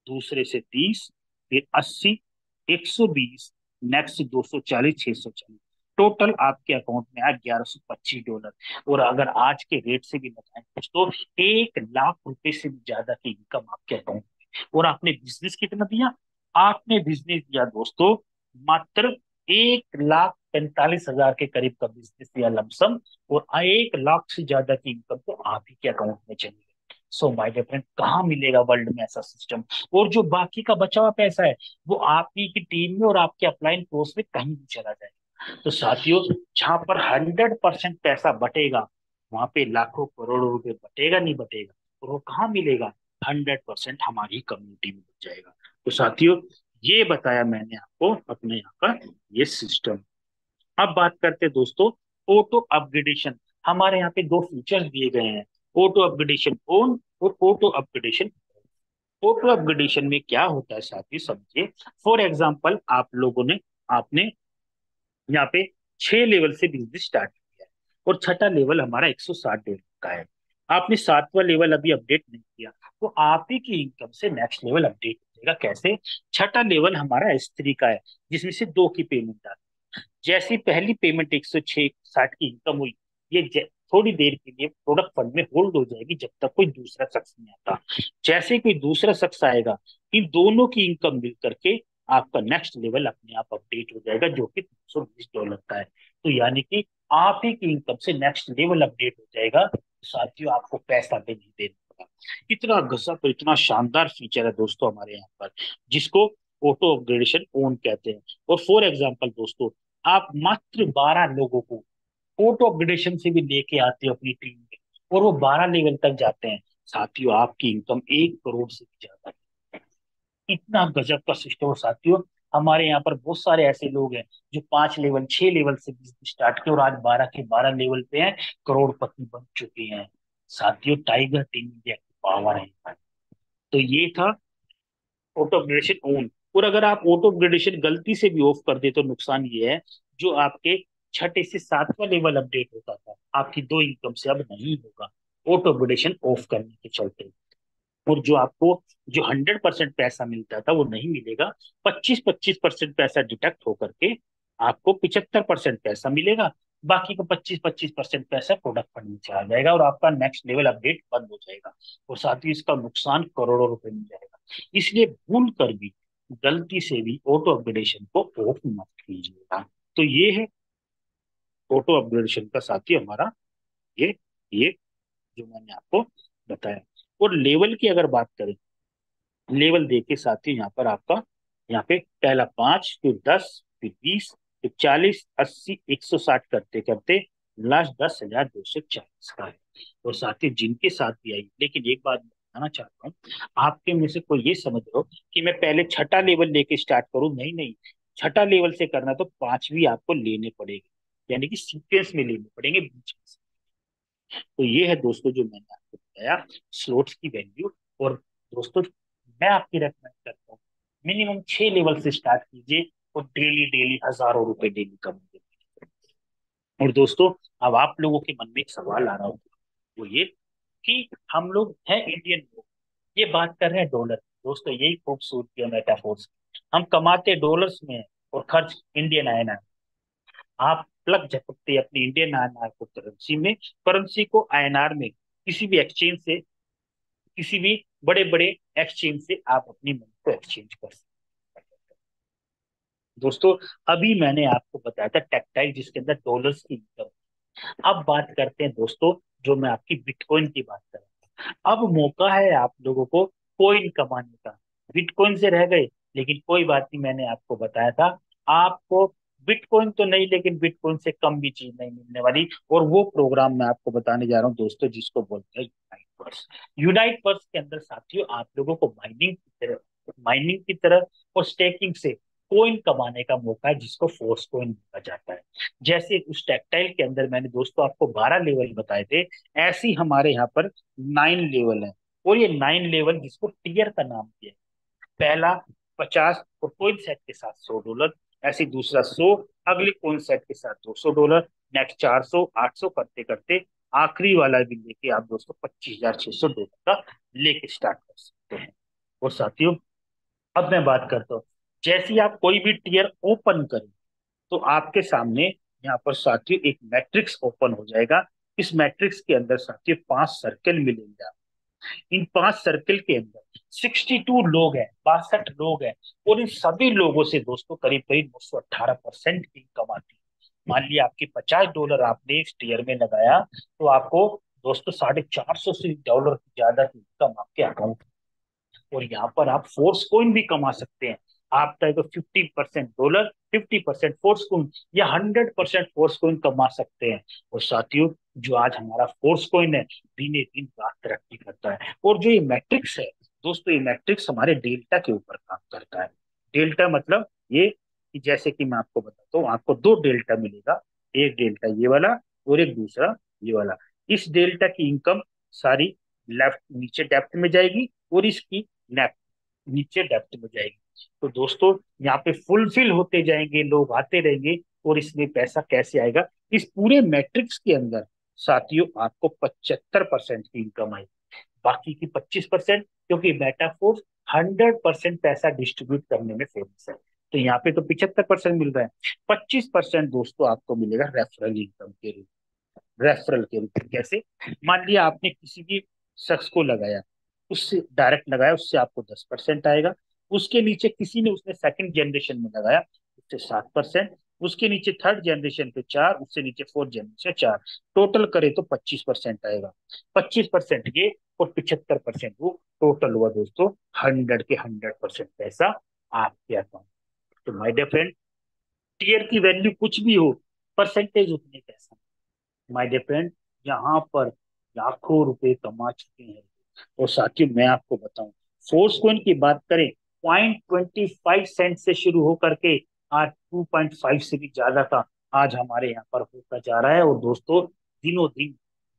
दूसरे से 30, फिर 80, 120, नेक्स्ट से 240, 640, टोटल आपके अकाउंट में आया $1125। और अगर आज के रेट से भी बताएं दोस्तों, 1 लाख रुपए से भी ज्यादा की इनकम आपके अकाउंट में। और आपने बिजनेस कितना दिया? आपने बिजनेस दिया दोस्तों मात्र 1,45,000 के करीब का बिजनेस दिया लमसम, और 1 लाख से ज्यादा की इनकम तो आप ही के अकाउंट में चली गई। सो माय डियर फ्रेंड, कहाँ मिलेगा वर्ल्ड में ऐसा सिस्टम? और जो बाकी का बचा हुआ पैसा है, वो आप ही की टीम में और आपके अपलाइन कोर्स में कहीं भी चला जाएगा। तो साथियों जहां पर 100% पैसा बटेगा, वहां पे लाखों करोड़ों रुपए बटेगा नहीं बटेगा, और वो कहाँ मिलेगा? 100% हमारी कम्युनिटी में बच जाएगा। तो साथियों ये बताया मैंने आपको अपने यहाँ का ये सिस्टम। अब बात करते हैं दोस्तों ऑटो अपग्रेडेशन। हमारे यहाँ पे दो फीचर्स दिए गए हैं, ऑटो अपग्रेडेशन ऑन और ऑटो अपग्रेडेशन। ऑटो अपग्रेडेशन में क्या होता है साथी, समझिए। फॉर एग्जाम्पल आप लोगों ने आपने यहाँ पे 6 लेवल से बिजनेस स्टार्ट किया है, और छठा लेवल हमारा 160 लेवल का है। आपने सातवां लेवल अभी अपडेट नहीं किया, तो आप ही की इनकम से नेक्स्ट लेवल अपडेट हो जाएगा। कैसे? छठा लेवल हमारा S3 का है, जिसमें से दो की पेमेंट आती है। जैसी पहली पेमेंट 160 की इनकम हुई, ये थोड़ी देर के लिए प्रोडक्ट फंड में होल्ड हो जाएगी, जब तक कोई दूसरा शख्स नहीं आता। जैसे कोई दूसरा शख्स आएगा, इन दोनों की इनकम मिल करके आपका नेक्स्ट लेवल अपने आप अपडेट हो जाएगा, जो कि $220 का है। तो यानी कि आप ही की इनकम से नेक्स्ट लेवल अपडेट हो जाएगा, साथियों आपको पैसा भी नहीं देना होगा। इतना गजब और इतना शानदार फीचर है दोस्तों हमारे यहाँ पर, जिसको ऑटो अपग्रेडेशन ओन कहते हैं। और फॉर एग्जाम्पल दोस्तों, आप मात्र 12 लोगों को ऑटो अपग्रेडेशन से भी लेके आते हो अपनी टीम में, और वो 12 लेवल तक जाते हैं, साथियों आपकी इनकम 1 करोड़ से भी ज्यादा है। इतना गजब का सिस्टम हो साथियों। हमारे यहाँ पर बहुत सारे ऐसे लोग हैं जो 5 लेवल 6 लेवल से बिजनेस स्टार्ट किए और आज 12 के 12 लेवल पे हैं, करोड़पति बन चुके हैं। साथियों टाइगर टीम इंडिया की पावर है। तो ये था ऑटो अपग्रेडेशन ऑन। और अगर आप ऑटो अपग्रेडेशन गलती से भी ऑफ कर दे तो नुकसान ये है, जो आपके छठे से सातवां लेवल अपडेट होता था आपकी 2 इनकम से अब नहीं होगा, ऑटो अपग्रेडेशन ऑफ करने के चलते। और जो आपको जो 100% पैसा मिलता था वो नहीं मिलेगा, 25-25% पैसा डिडक्ट होकर के आपको 75% पैसा मिलेगा। बाकी का 25-25% पैसा प्रोडक्ट फंड में चला जाएगा और आपका नेक्स्ट लेवल अपडेट बंद हो जाएगा। और साथ ही इसका नुकसान करोड़ों रुपए में जाएगा। इसलिए भूल कर भी, गलती से भी ऑटो अपग्रेडेशन को ऑफ मत कीजिएगा। तो ये है ऑटो अपग्रेडेशन का साथी हमारा, ये जो मैंने आपको बताया। और लेवल की अगर बात करें, लेवल देखिए साथियों, यहाँ पर आपका, यहाँ पे पहला 5, फिर 10, फिर 20, फिर 40, 80, 160 करते करते लास्ट 10,240 का है। और साथियों जिनके साथ भी आई, लेकिन एक बात मैं बताना चाहता हूँ, आपके में से कोई ये समझ रहे हो कि मैं पहले छठा लेवल लेके स्टार्ट करूं, नहीं नहीं। छठा लेवल से करना तो पांचवी आपको लेने पड़ेगी, यानी कि सीक्वेंस में लेने पड़ेंगे बीच में से। तो ये है दोस्तों जो मैंने आपको बताया स्लोट्स की वैल्यू। और दोस्तों मैं आपकी रेकमेंड करता हूँ, मिनिमम 6 लेवल से स्टार्ट कीजिए और डेली डेली हजारों रुपए डेली कमाइए। और दोस्तों अब आप लोगों के मन में एक सवाल आ रहा होगा, वो ये कि हम लोग हैं इंडियन लोग, ये बात कर रहे हैं डॉलर। दोस्तों यही खूबसूरती है मेटाफोर्स, हम कमाते डॉलर्स में हैं और खर्च इंडियन आयना। आप प्लग झपकते अपनी इंडियन आईएनआर को करेंसी में, करेंसी को आईएनआर में, किसी भी एक्सचेंज से, किसी भी बड़े बड़े एक्सचेंज से आप अपनी मनी को एक्सचेंज कर सकते हैं। दोस्तों अभी मैंने आपको बताया था टेक्टाइल, जिसके अंदर डॉलर्स की इनकम। अब बात करते हैं दोस्तों, जो मैं आपकी बिटकॉइन की बात कर रहा हूँ। अब मौका है आप लोगों को कॉइन कमाने का। बिटकॉइन से रह गए, लेकिन कोई बात नहीं, मैंने आपको बताया था आपको बिटकॉइन तो नहीं, लेकिन बिटकॉइन से कम भी चीज नहीं मिलने वाली। और वो प्रोग्राम मैं आपको बताने जा रहा हूँ दोस्तों, जिसको बोलते हैं यूनाइट वर्स। यूनाइट वर्स के अंदर साथियों आप लोगों को माइनिंग की तरह और स्टेकिंग से कोइन कमाने का मौका है, जिसको फोर्स कोइन बोला जाता है। जैसे उस टेक्टाइल के अंदर मैंने दोस्तों आपको 12 लेवल बताए थे, ऐसे ही हमारे यहाँ पर 9 लेवल है। और ये 9 लेवल जिसको टीयर का नाम दिया है, पहला 50 और कोइन सेट के साथ $100, ऐसे दूसरा 100, अगले कोइन सेट के साथ $200, नेक्स्ट 400, 800 करते करते आखिरी वाला भी लेके आप दोस्तों $25,600 का लेके स्टार्ट कर सकते हैं। और साथियों अब मैं बात करता हूँ, जैसे ही आप कोई भी टीयर ओपन करें तो आपके सामने यहाँ पर साथियों एक मैट्रिक्स ओपन हो जाएगा। इस मैट्रिक्स के अंदर साथियों 5 सर्कल मिलेंगे। इन 5 सर्कल के अंदर 62 लोग हैं, 62 लोग हैं। और इन सभी लोगों से दोस्तों करीब करीब 218% इनकम आती है। मान लिया आपके $50 आपने इस टीयर में लगाया, तो आपको दोस्तों $450 से ज्यादा की इनकम आपके अकाउंट। और यहाँ पर आप फोर्स कोइन भी कमा सकते हैं। आप चाहे तो 50% डॉलर, 50% फोर्स कोइन, या 100% फोर्स कोइन कमा सकते हैं। और साथियों जो आज हमारा फोर्स कोइन है, दिने दिन रात तरक्की करता है। और जो ये मैट्रिक्स है दोस्तों, ये मैट्रिक्स हमारे डेल्टा के ऊपर काम करता है। डेल्टा मतलब ये कि जैसे कि मैं आपको बताता हूँ, आपको 2 डेल्टा मिलेगा, एक डेल्टा ये वाला और एक दूसरा ये वाला। इस डेल्टा की इनकम सारी लेफ्ट नीचे डेप्थ में जाएगी, और इसकी नेप नीचे डेप्थ में जाएगी। तो दोस्तों यहाँ पे फुलफिल होते जाएंगे, लोग आते रहेंगे, और इसमें पैसा कैसे आएगा, इस पूरे मैट्रिक्स के अंदर साथियों आपको 75% की इनकम आएगी। बाकी की 25%, क्योंकि मेटाफोर्स 100% पैसा डिस्ट्रीब्यूट करने में फेमस है, तो यहाँ पे तो 75% मिल रहा है। 25% दोस्तों आपको मिलेगा रेफरल इनकम के रूप। रेफरल के रूप में कैसे? मान लिया आपने किसी भी शख्स को लगाया, उससे डायरेक्ट लगाया, उससे आपको 10% आएगा। उसके नीचे किसी ने उसने सेकंड जनरेशन में लगाया, उससे 7%, उसके नीचे थर्ड जनरेशन पे 4, उससे नीचे फोर्थ जनरेशन 4, टोटल करे तो 25% आएगा। 25% ये और 75% वो, टोटल हुआ दोस्तों 100 के 100% पैसा आपके अकाउंट। तो माय डियर फ्रेंड, टीयर की वैल्यू कुछ भी हो, परसेंटेज उतने पैसा। माय डियर फ्रेंड, यहाँ पर लाखों रुपए कमा चुके हैं। और साथियों मैं आपको बताऊं, फोर्स कॉइन की बात करें, 0.25 सेंट से शुरू होकर के आज 2.5 से भी ज्यादा का आज हमारे यहाँ पर होता जा रहा है। और दोस्तों दिनों दिन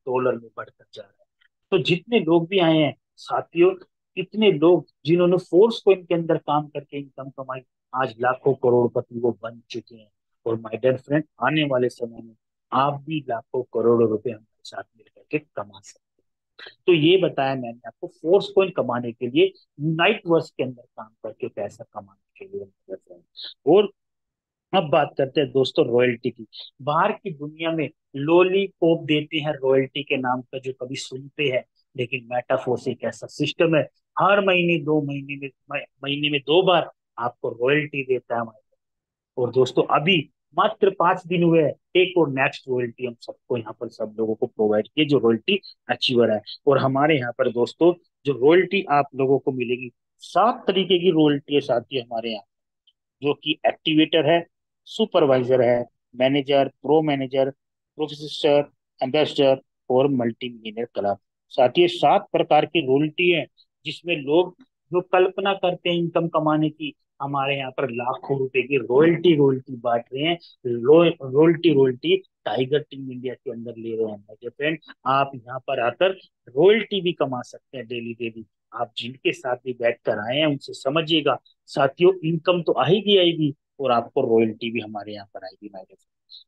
डॉलर में बढ़ता जा रहा है। तो जितने लोग भी आए हैं साथियों, इतने लोग जिन्होंने फोर्स कॉइन के अंदर काम करके इनकम कमाई, आज लाखों करोड़पति वो बन चुके हैं। और माय डियर फ्रेंड, आने वाले समय में आप भी लाखों करोड़ों रुपए हमारे साथ मिलकर के कमा सकते हैं। तो ये बताया मैंने आपको फोर्स कॉइन कमाने के लिए, यूनाइट वर्स के अंदर काम करके पैसा कमाने के लिए। और अब बात करते हैं दोस्तों रॉयल्टी की। बाहर की दुनिया में लॉलीपॉप देते हैं रॉयल्टी के नाम पर, जो कभी सुनते हैं, लेकिन मेटाफोर्स एक ऐसा सिस्टम है, हर महीने 2 महीने में, महीने में 2 बार आपको रॉयल्टी देता है हमारे। और दोस्तों अभी मात्र 5 दिन हुए हैं, एक और नेक्स्ट रॉयल्टी हम सबको यहाँ पर सब लोगों को प्रोवाइड किए, जो रॉयल्टी अचीवर है। और हमारे यहाँ पर दोस्तों जो रॉयल्टी आप लोगों को मिलेगी, 7 तरीके की रॉयल्टी है साथी हमारे यहाँ, जो कि एक्टिवेटर है, सुपरवाइजर है, manager, pro manager, professor, ambassador और मल्टी मिलियनर क्लब। साथ ही 7 प्रकार की रॉयल्टी है, जिसमें लोग जो कल्पना करते हैं इनकम कमाने की, हमारे यहाँ पर लाखों रुपए की रॉयल्टी रॉयल्टी बांट रहे हैं। Royalty royalty tiger Team India के अंदर ले रहे हैं मेरे फ्रेंड। आप यहाँ पर आकर रॉयल्टी भी कमा सकते हैं डेली डेली। आप जिनके साथ भी बैठ कर आए हैं उनसे समझिएगा साथियों, इनकम तो आएगी आएगी, और आपको रॉयल्टी भी हमारे यहाँ पर आएगी मेरे फ्रेंड्स।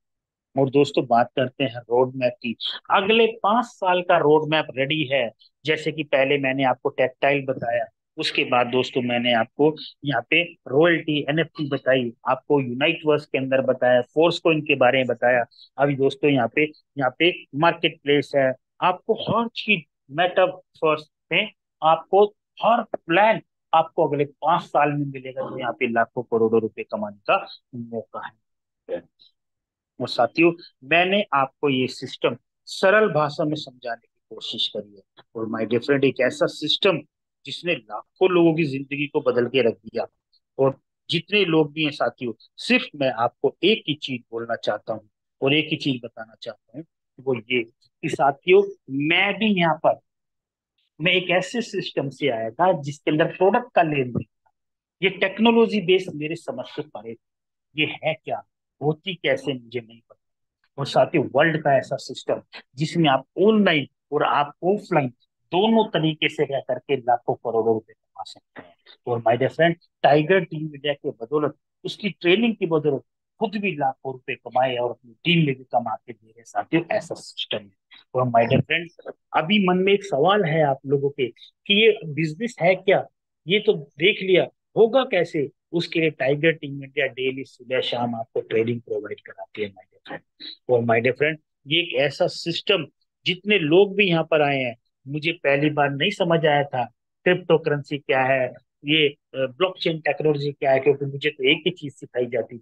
और दोस्तों बात करते हैं रोड मैप की। अगले 5 साल का रोड मैप रेडी है। जैसे कि पहले मैंने आपको टेक्सटाइल बताया, उसके बाद दोस्तों मैंने आपको यहाँ पे रॉयल्टी एनएफटी बताई, आपको यूनाइट वर्स के अंदर बताया, फोर्स को इनके बारे में बताया। अभी दोस्तों यहाँ पे मार्केट प्लेस है। आपको हर चीज मेटावर्स में, आपको हर प्लान आपको अगले 5 साल में मिलेगा, तो यहाँ पे लाखों करोड़ों रुपए कमाने का मौका है। और साथियों मैंने आपको ये सिस्टम सरल भाषा में समझाने की कोशिश करी है। और माय डियर फ्रेंड, एक ऐसा सिस्टम जिसने लाखों लोगों की जिंदगी को बदल के रख दिया। और जितने लोग भी हैं साथियों, सिर्फ मैं आपको एक ही चीज बोलना चाहता हूँ और एक ही चीज बताना चाहता हूँ, वो ये कि साथियों, मैं भी यहाँ पर, मैं एक ऐसे सिस्टम से आया था जिसके अंदर प्रोडक्ट का लेन देन, ये टेक्नोलॉजी बेस्ड मेरे समझ से परे थे। ये है क्या, होती कैसे, मुझे नहीं पता। और साथ ही वर्ल्ड का ऐसा सिस्टम जिसमें आप ऑनलाइन और आप ऑफलाइन दोनों तरीके से रह करके लाखों करोड़ों रुपए कमा सकते हैं। और my dear friend, Tiger Team India के बदौलत, उसकी ट्रेनिंग की बदौलत खुद भी लाखों रुपए कमाए और अपनी टीम में भी कमा के दे रहे साथियों, ऐसा सिस्टम है। और माय डियर फ्रेंड्स, अभी मन में एक सवाल है आप लोगों के कि ये बिजनेस है क्या, ये तो देख लिया, होगा कैसे। उसके लिए टाइगर टीम इंडिया डेली सुबह शाम आपको ट्रेनिंग प्रोवाइड कराती है माय डियर फ्रेंड। और माय डियर फ्रेंड, ये एक ऐसा सिस्टम, जितने लोग भी यहाँ पर आए हैं, मुझे पहली बार नहीं समझ आया था क्रिप्टो करेंसी क्या है, ये ब्लॉकचेन टेक्नोलॉजी क्या है, क्योंकि मुझे तो एक ही चीज सिखाई जाती,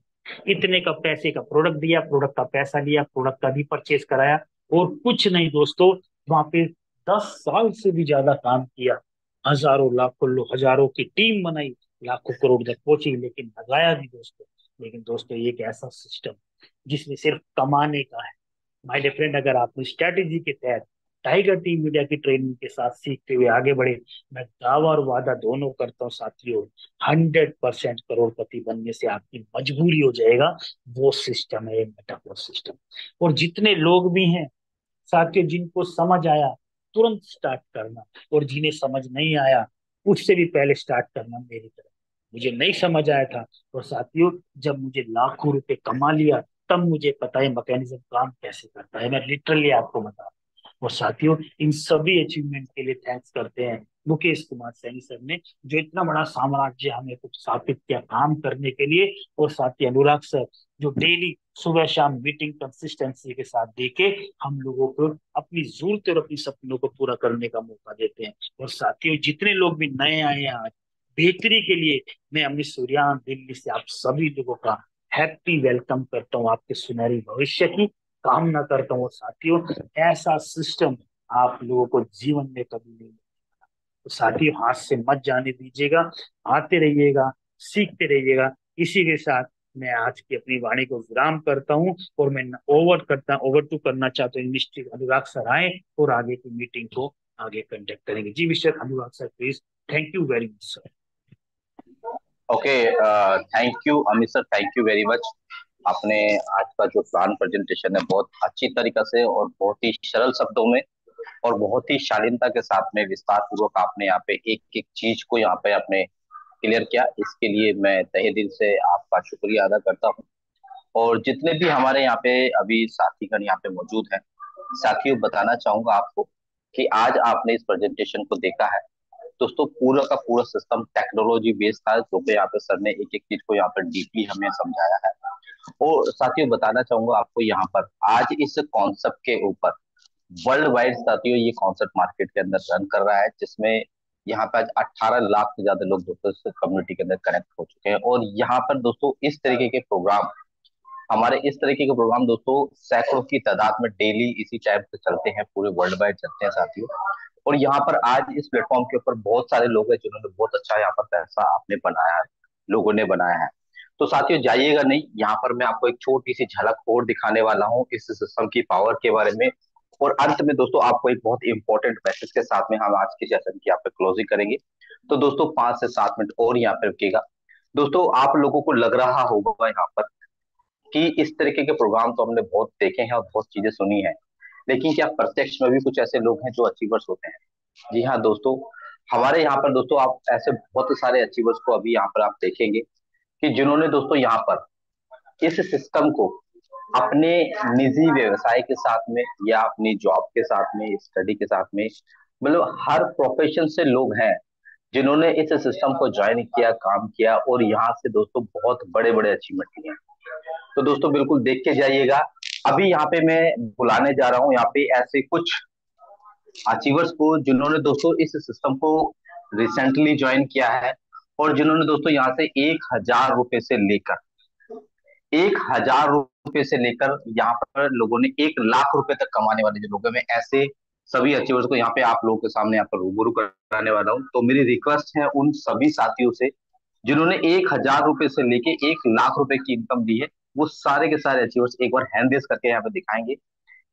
इतने का पैसे का प्रोडक्ट दिया, प्रोडक्ट का पैसा लिया, प्रोडक्ट का भी परचेज कराया, और कुछ नहीं दोस्तों। वहां पे 10 साल से भी ज्यादा काम किया, हजारों लाखों लोग, हजारों की टीम बनाई, लाखों करोड़ तक पहुंची, लेकिन लगाया भी दोस्तों। लेकिन दोस्तों ये एक ऐसा सिस्टम जिसमें सिर्फ कमाने का है। माय डियर फ्रेंड, अगर आप स्ट्रेटेजी के तहत टाइगर टीम मीडिया की ट्रेनिंग के साथ सीखते हुए आगे बढ़े, मैं दावा और वादा दोनों करता हूँ साथियों, 100% करोड़पति बनने से आपकी मजबूरी हो जाएगा। वो सिस्टम है मेटाफोर सिस्टम। और जितने लोग भी हैं साथियों, जिनको समझ आया तुरंत स्टार्ट करना, और जिन्हें समझ नहीं आया उससे भी पहले स्टार्ट करना मेरी तरफ। मुझे नहीं समझ आया था, और साथियों जब मुझे लाखों रुपए कमा लिया, तब मुझे पता है मैकेनिज्म काम कैसे करता है, मैं लिटरली आपको बता। और साथियों इन सभी अचीवमेंट के लिए थैंक्स करते हैं मुकेश कुमार सैनी सर ने, जो इतना बड़ा साम्राज्य हमें कुछ स्थापित किया काम करने के लिए। और साथ ही अनुराग सर, जो डेली सुबह शाम मीटिंग कंसिस्टेंसी के साथ देके हम लोगों को अपनी जरूरत और अपनी सपनों को पूरा करने का मौका देते हैं। और साथियों जितने लोग भी नए आए हैं आज, बेहतरी के लिए मैं अमित सूर्यान दिल्ली से आप सभी लोगों का हैप्पी वेलकम करता हूँ, आपके सुनहरी भविष्य की कामना करता हूँ। और साथियों, ऐसा सिस्टम आप लोगों को जीवन में कभी नहीं, तो साथियों हाथ से मत जाने दीजिएगा, आते रहिएगा, सीखते रहिएगा। इसी के साथ मैं आज की अपनी वाणी को विराम करता हूँ, और मैं ओवर टू करना चाहता हूँ मिस्टर अनुराग सर आए और आगे की मीटिंग को आगे कंडक्ट करेंगे। जी mister Anurag sir please. Thank you very much sir. Okay, thank you Amit sir, thank you very much. आपने आज का जो प्लान प्रेजेंटेशन है बहुत अच्छी तरीके से और बहुत ही सरल शब्दों में और बहुत ही शालीनता के साथ में विस्तार पूर्वक आपने यहाँ पे एक एक चीज को यहाँ पे आपने क्लियर किया। इसके लिए मैं तहे दिल से आपका शुक्रिया अदा करता हूँ। और जितने भी हमारे यहाँ पे अभी साथीगण यहाँ पे मौजूद हैं, साथियों बताना चाहूंगा आपको कि आज आपने इस प्रेजेंटेशन को देखा है। दोस्तों पूरा का पूरा सिस्टम टेक्नोलॉजी बेस्ड था, क्योंकि यहाँ पे सर ने एक एक चीज को यहाँ पर डीपली हमें समझाया है। और साथियों बताना चाहूंगा आपको यहाँ पर आज इस कॉन्सेप्ट के ऊपर वर्ल्ड वाइड साथियों ये कॉन्सेप्ट मार्केट के अंदर रन कर रहा है, जिसमें यहाँ पे आज 18 लाख से ज्यादा लोग दोस्तों इस कम्युनिटी के अंदर कनेक्ट हो चुके हैं। और यहाँ पर दोस्तों इस तरीके के प्रोग्राम, हमारे इस तरीके के प्रोग्राम दोस्तों सैकड़ों की तादाद में डेली इसी टाइप से चलते हैं, पूरे वर्ल्ड वाइड चलते हैं साथियों। और यहाँ पर आज इस प्लेटफॉर्म के ऊपर बहुत सारे लोग हैं जिन्होंने बहुत अच्छा यहाँ पर पैसा आपने बनाया है, लोगों ने बनाया है। तो साथियों जाइएगा नहीं, यहाँ पर मैं आपको एक छोटी सी झलक और दिखाने वाला हूँ इस सिस्टम की पावर के बारे में। और अंत में दोस्तों आपको एक बहुत इंपॉर्टेंट मैसेज के साथ में हम आज के सेशन की यहाँ पे क्लोजिंग करेंगे। तो दोस्तों 5 से 7 मिनट और यहाँ पे रुकिएगा। दोस्तों आप लोगों को लग रहा होगा यहाँ पर कि इस तरीके के प्रोग्राम तो हमने बहुत देखे हैं और बहुत चीजें सुनी है, लेकिन क्या प्रत्यक्ष में भी कुछ ऐसे लोग हैं जो अचीवर्स होते हैं? जी हाँ दोस्तों, हमारे यहाँ पर दोस्तों आप ऐसे बहुत सारे अचीवर्स को अभी यहाँ पर आप देखेंगे कि जिन्होंने दोस्तों यहाँ पर इस सिस्टम को अपने निजी व्यवसाय के साथ में या अपनी जॉब के साथ में, स्टडी के साथ में, मतलब हर प्रोफेशन से लोग हैं जिन्होंने इस सिस्टम को ज्वाइन किया, काम किया और यहाँ से दोस्तों बहुत बड़े बड़े अचीवमेंट लिए हैं। तो दोस्तों बिल्कुल देख के जाइएगा। अभी यहाँ पे मैं बुलाने जा रहा हूँ यहाँ पे ऐसे कुछ अचीवर्स को जिन्होंने दोस्तों इस सिस्टम को रिसेंटली ज्वाइन किया है और जिन्होंने दोस्तों यहाँ से 1,000 रुपए से लेकर 1,000 रुपए से लेकर यहाँ पर लोगों ने 1 लाख रुपए तक कमाने वाले जो लोग हैं, मैं ऐसे सभी अचीवर्स को यहाँ पे आप लोगों के सामने यहाँ पर रूबरू कराने वाला हूँ। तो मेरी रिक्वेस्ट है उन सभी साथियों से जिन्होंने 1,000 रुपए से लेके 1 लाख रुपए की इनकम दी है, वो सारे के सारे अचीवर्स एक बार हैंड रेज करके यहाँ पे दिखाएंगे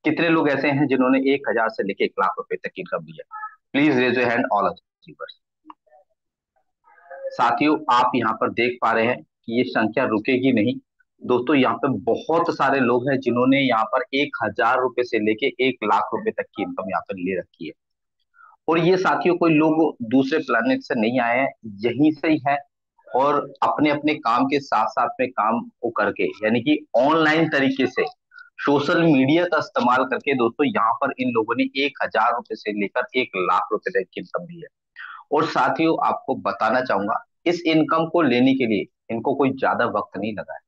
कितने लोग ऐसे हैं जिन्होंने 1,000 से लेके 1 लाख रुपए तक की इनकम दी है। Please raise your hand all achievers. साथियों आप यहाँ पर देख पा रहे हैं कि ये संख्या रुकेगी नहीं। दोस्तों यहाँ पे बहुत सारे लोग हैं जिन्होंने यहाँ पर 1,000 रुपए से लेके 1 लाख रुपए तक की इनकम यहाँ पर ले रखी है। और ये साथियों कोई लोग दूसरे प्लेनेट से नहीं आए हैं, यहीं से ही है। और अपने अपने काम के साथ साथ में काम को करके, यानी कि ऑनलाइन तरीके से सोशल मीडिया का इस्तेमाल करके दोस्तों यहाँ पर इन लोगों ने 1,000 रुपए से लेकर 1 लाख रुपए तक की इनकम दी है। और साथियों आपको बताना चाहूंगा इस इनकम को लेने के लिए इनको कोई ज्यादा वक्त नहीं लगा है,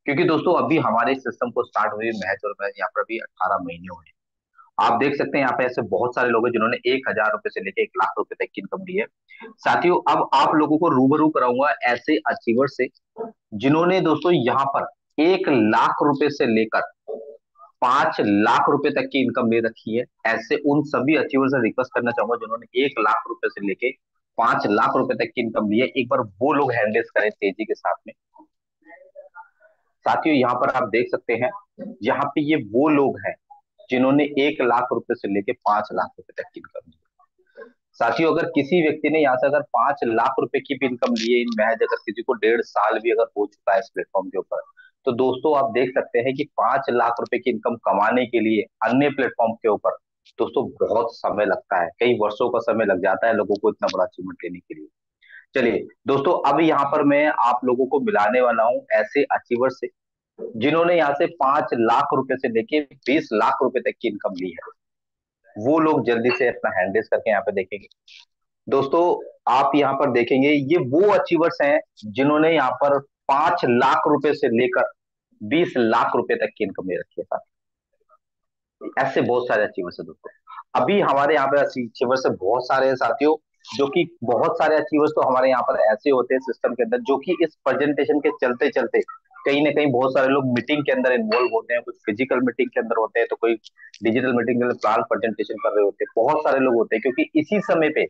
क्योंकि दोस्तों अभी हमारे सिस्टम को स्टार्ट हुए महज और महज यहाँ पर अभी 18 महीने हुए हैं। आप देख सकते हैं यहाँ पे ऐसे बहुत सारे लोग हैं जिन्होंने 1,000 रुपए से लेकर 1 लाख रुपए तक की इनकम दी है। साथियों अब आप लोगों को रूबरू कराऊंगा ऐसे अचीवर से जिन्होंने दोस्तों यहाँ पर 1 लाख रुपए से लेकर 5 लाख रुपए तक की इनकम ले रखी है। ऐसे उन सभी अचीवर से रिक्वेस्ट करना चाहूंगा जिन्होंने 1 लाख रुपए से लेके 5 लाख रुपए तक की इनकम ली है, एक बार वो लोग हैंडल्स करें तेजी के साथ में। साथियों यहाँ पर आप देख सकते हैं यहाँ पे ये वो लोग हैं जिन्होंने 1 लाख रुपए से लेके 5 लाख रुपए तक की इनकम ली। साथियों अगर किसी व्यक्ति ने यहाँ से अगर 5 लाख रुपए की भी इनकम ली है इन महज, अगर किसी को 1.5 साल भी अगर हो चुका है इस प्लेटफॉर्म के ऊपर, तो दोस्तों आप देख सकते हैं कि 5 लाख रुपए की इनकम कमाने के लिए अन्य प्लेटफॉर्म के ऊपर दोस्तों बहुत समय लगता है, कई वर्षों का समय लग जाता है लोगों को इतना बड़ा अचीवमेंट लेने के लिए। चलिए दोस्तों अब यहाँ पर मैं आप लोगों को मिलाने वाला हूँ ऐसे अचीवर से जिन्होंने यहाँ से 5 लाख रुपए से लेके 20 लाख रुपए तक की इनकम ली है। वो लोग जल्दी से अपना हैंड रेज करके यहाँ पे देखेंगे। दोस्तों आप यहाँ पर देखेंगे ये वो अचीवर्स हैं जिन्होंने यहाँ पर 5 लाख रुपए से लेकर 20 लाख रुपए तक की इनकम ले रखी है साथ। ऐसे बहुत सारे अचीवर्स है दोस्तों। अभी हमारे यहाँ पे अचीवर्स से बहुत सारे हैं साथियों। जो कि बहुत सारे अचीवर्स तो हमारे यहाँ पर ऐसे होते हैं सिस्टम के अंदर, जो कि इस प्रेजेंटेशन के चलते चलते कहीं ना कहीं बहुत सारे लोग मीटिंग के अंदर इन्वॉल्व होते हैं, कुछ फिजिकल मीटिंग के अंदर होते हैं, तो कोई डिजिटल मीटिंग के अंदर प्लान प्रेजेंटेशन कर रहे होते हैं, बहुत सारे लोग होते हैं, क्योंकि इसी समय पे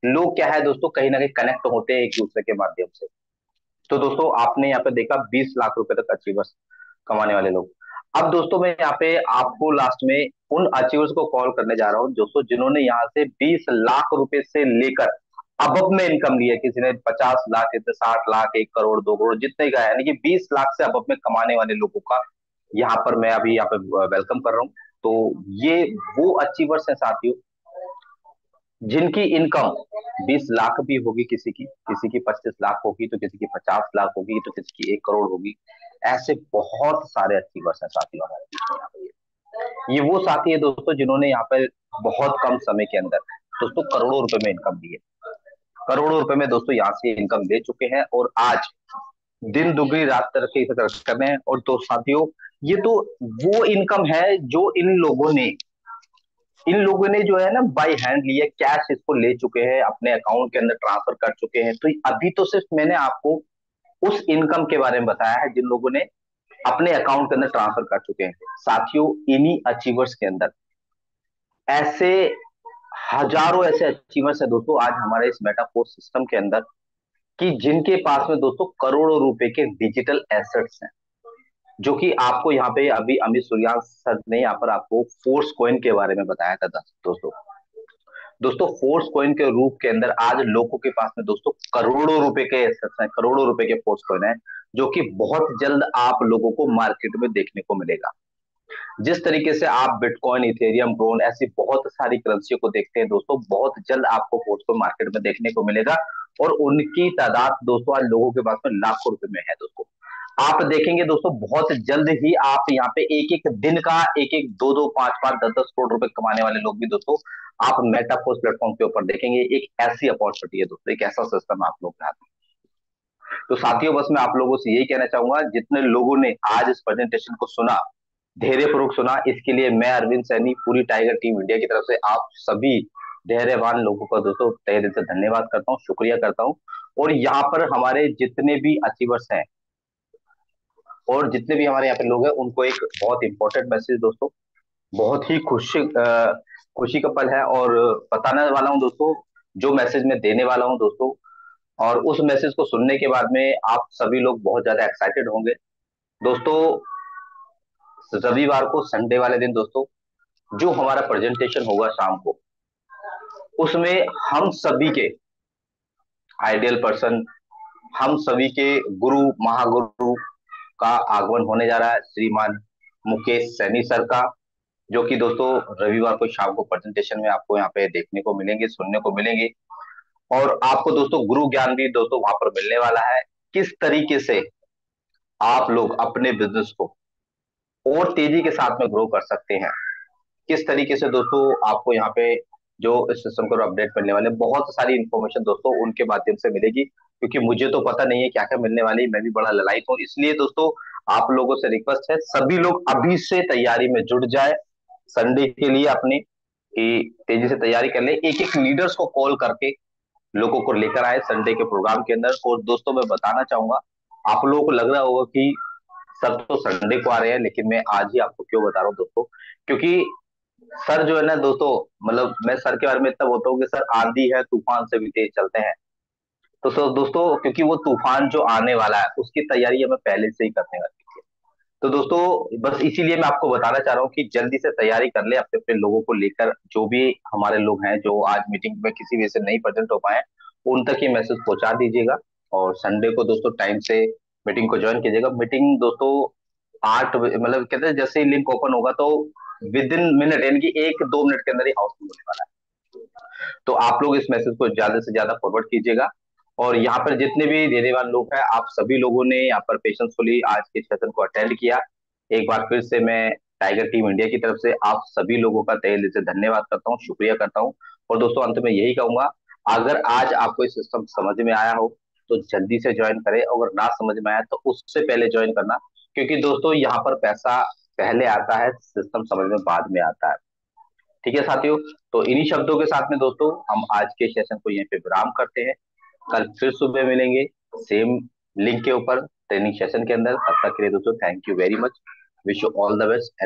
लोग क्या है दोस्तों, कहीं ना कहीं कनेक्ट होते हैं एक दूसरे के माध्यम से। तो दोस्तों आपने यहाँ पे देखा 20 लाख रुपए तक अचीवर्स कमाने वाले लोग। अब दोस्तों मैं यहाँ पे आपको लास्ट में उन अचीवर्स को कॉल करने जा रहा हूँ दोस्तों, जिन्होंने यहाँ से 20 लाख रुपए से लेकर अबव में इनकम ली है। किसी ने 50 लाख, कितने 60 लाख, 1 करोड़, 2 करोड़, जितने का है, यानी कि 20 लाख से अबव में कमाने वाले लोगों का यहाँ पर मैं अभी यहाँ पे वेलकम कर रहा हूँ। तो ये वो अचीवर्स हैं साथियों, जिनकी इनकम 20 लाख भी होगी, किसी की 25 लाख होगी, तो किसी की 50 लाख होगी, तो किसी की 1 करोड़ होगी। ऐसे बहुत सारे अचीवर्स हैं साथियों हमारे बीच में यहाँ पे। ये वो साथी है दोस्तों, जिन्होंने यहाँ पर बहुत कम समय के अंदर दोस्तों करोड़ों रुपए में इनकम दी है, करोड़ों रुपए में दोस्तों यहाँ से इनकम ले चुके हैं, और आज दिन दुगनी रात तरक्की कर रहे हैं। और तो साथियों, ये तो वो इनकम है जो इन लोगों ने जो है ना बाई हैंड लिया, कैश इसको ले चुके हैं, अपने अकाउंट के अंदर ट्रांसफर कर चुके हैं। तो अभी तो सिर्फ मैंने आपको उस इनकम के बारे में बताया है जिन लोगों ने अपने अकाउंट के अंदर ट्रांसफर कर चुके हैं। साथियों, इन्हीं अचीवर्स के अंदर ऐसे हजारों ऐसे अचीवर्स है दोस्तों आज हमारे इस मेटाफोर्स सिस्टम के अंदर, कि जिनके पास में दोस्तों करोड़ों रुपए के डिजिटल एसेट्स हैं, जो कि आपको यहाँ पे अभी अमित सूर्यान सर ने यहाँ पर आपको फोर्स कॉइन के बारे में बताया था दोस्तों। दोस्तों फोर्स कॉइन के रूप के अंदर आज लोगों के पास में दोस्तों करोड़ों रुपए के एसेट्स हैं, करोड़ों रुपए के फोर्स कॉइन है, जो कि बहुत जल्द आप लोगों को मार्केट में देखने को मिलेगा। जिस तरीके से आप बिटकॉइन, इथेरियम, ड्रोन, ऐसी बहुत सारी करेंसियों को देखते हैं दोस्तों, बहुत जल्द आपको फोर्स को मार्केट में देखने को मिलेगा, और उनकी तादाद दोस्तों आज लोगों के पास में लाखों रुपए में है दोस्तों। आप देखेंगे दोस्तों बहुत जल्द ही आप यहाँ पे एक एक दिन का एक एक, दो दो, पांच पांच, 10 10 करोड़ रुपए कमाने वाले लोग भी दोस्तों आप मेटाफोर्स प्लेटफॉर्म के ऊपर देखेंगे। एक ऐसी अपॉर्चुनिटी है दोस्तों, एक ऐसा सिस्टम आप लोग के हाथ में। तो साथियों बस मैं आप लोगों से यही कहना चाहूंगा, जितने लोगों ने आज इस प्रेजेंटेशन को सुना, धैर्यपूर्वक सुना, इसके लिए मैं अरविंद सैनी पूरी टाइगर टीम इंडिया की तरफ से आप सभी धैर्यवान लोगों का दोस्तों तहे दिल से धन्यवाद करता हूँ, शुक्रिया करता हूँ। और यहाँ पर हमारे जितने भी अचीवर्स हैं और जितने भी हमारे यहाँ पे लोग हैं, उनको एक बहुत इंपॉर्टेंट मैसेज दोस्तों, बहुत ही खुशी का पल है, और बताने वाला हूँ दोस्तों, जो मैसेज मैं देने वाला हूँ दोस्तों, और उस मैसेज को सुनने के बाद में आप सभी लोग बहुत ज्यादा एक्साइटेड होंगे दोस्तों। रविवार को, संडे वाले दिन दोस्तों, जो हमारा प्रेजेंटेशन होगा शाम को, उसमें हम सभी के आइडियल पर्सन, हम सभी के गुरु, महागुरु का आगमन होने जा रहा है, श्रीमान मुकेश सैनी सर का, जो कि दोस्तों रविवार को शाम को प्रेजेंटेशन में आपको यहाँ पे देखने को मिलेंगे, सुनने को मिलेंगे। और आपको दोस्तों गुरु ज्ञान भी दोस्तों वहां पर मिलने वाला है, किस तरीके से आप लोग अपने बिजनेस को और तेजी के साथ में ग्रो कर सकते हैं, किस तरीके से दोस्तों आपको यहाँ पे जो इस सिस्टम को अपडेट मिलने वाले, बहुत सारी इंफॉर्मेशन दोस्तों उनके माध्यम से मिलेगी, क्योंकि मुझे तो पता नहीं है क्या क्या मिलने वाली है, मैं भी बड़ा ललायत हूँ। इसलिए दोस्तों आप लोगों से रिक्वेस्ट है, सभी लोग अभी से तैयारी में जुट जाए संडे के लिए अपने, कि तेजी से तैयारी कर ले, एक एक लीडर्स को कॉल करके लोगों को लेकर आए संडे के प्रोग्राम के अंदर। और दोस्तों मैं बताना चाहूंगा, आप लोगों को लग रहा होगा कि सब तो संडे को आ रहे हैं, लेकिन मैं आज ही आपको क्यों बता रहा हूँ दोस्तों, क्योंकि सर जो है ना दोस्तों, मतलब मैं सर के बारे में इतना बोलता हूँ कि सर आंधी है तूफान से भी तेज चलते हैं। तो सर दोस्तों, क्योंकि वो तूफान जो आने वाला है उसकी तैयारी हमें पहले से ही करने वाली है। तो दोस्तों बस इसीलिए मैं आपको बताना चाह रहा हूँ कि जल्दी से तैयारी कर ले अपने अपने लोगों को लेकर, जो भी हमारे लोग हैं जो आज मीटिंग में किसी वजह से नहीं प्रेजेंट हो पाए, उन तक ये मैसेज पहुंचा दीजिएगा। और संडे को दोस्तों टाइम से मीटिंग को ज्वाइन कीजिएगा। मीटिंग दोस्तों 8 बजे, मतलब कहते हैं जैसे ही लिंक ओपन होगा तो विद इन मिनट, यानी कि 1 2 मिनट के अंदर ही हाउसफुल होने वाला है। तो आप लोग इस मैसेज को ज्यादा से ज्यादा फॉरवर्ड कीजिएगा। और यहाँ पर जितने भी धैर्यवान लोग हैं, आप सभी लोगों ने यहाँ पर पेशेंसफुली आज के सेशन को अटेंड किया, एक बार फिर से मैं टाइगर टीम इंडिया की तरफ से आप सभी लोगों का तहे दिल से धन्यवाद करता हूँ, शुक्रिया करता हूँ। और दोस्तों अंत में यही कहूंगा, अगर आज आपको इस सिस्टम समझ में आया हो तो जल्दी से ज्वाइन करें, अगर ना समझ में आया तो उससे पहले ज्वाइन करना, क्योंकि दोस्तों यहाँ पर पैसा पहले आता है, सिस्टम समझ में बाद में आता है। ठीक है साथियों, तो इन्हीं शब्दों के साथ में दोस्तों हम आज के सेशन को यहीं पे विराम करते हैं। कल फिर सुबह मिलेंगे सेम लिंक के ऊपर ट्रेनिंग सेशन के अंदर। तब तक के लिए दोस्तों thank you very much, wish you all the best.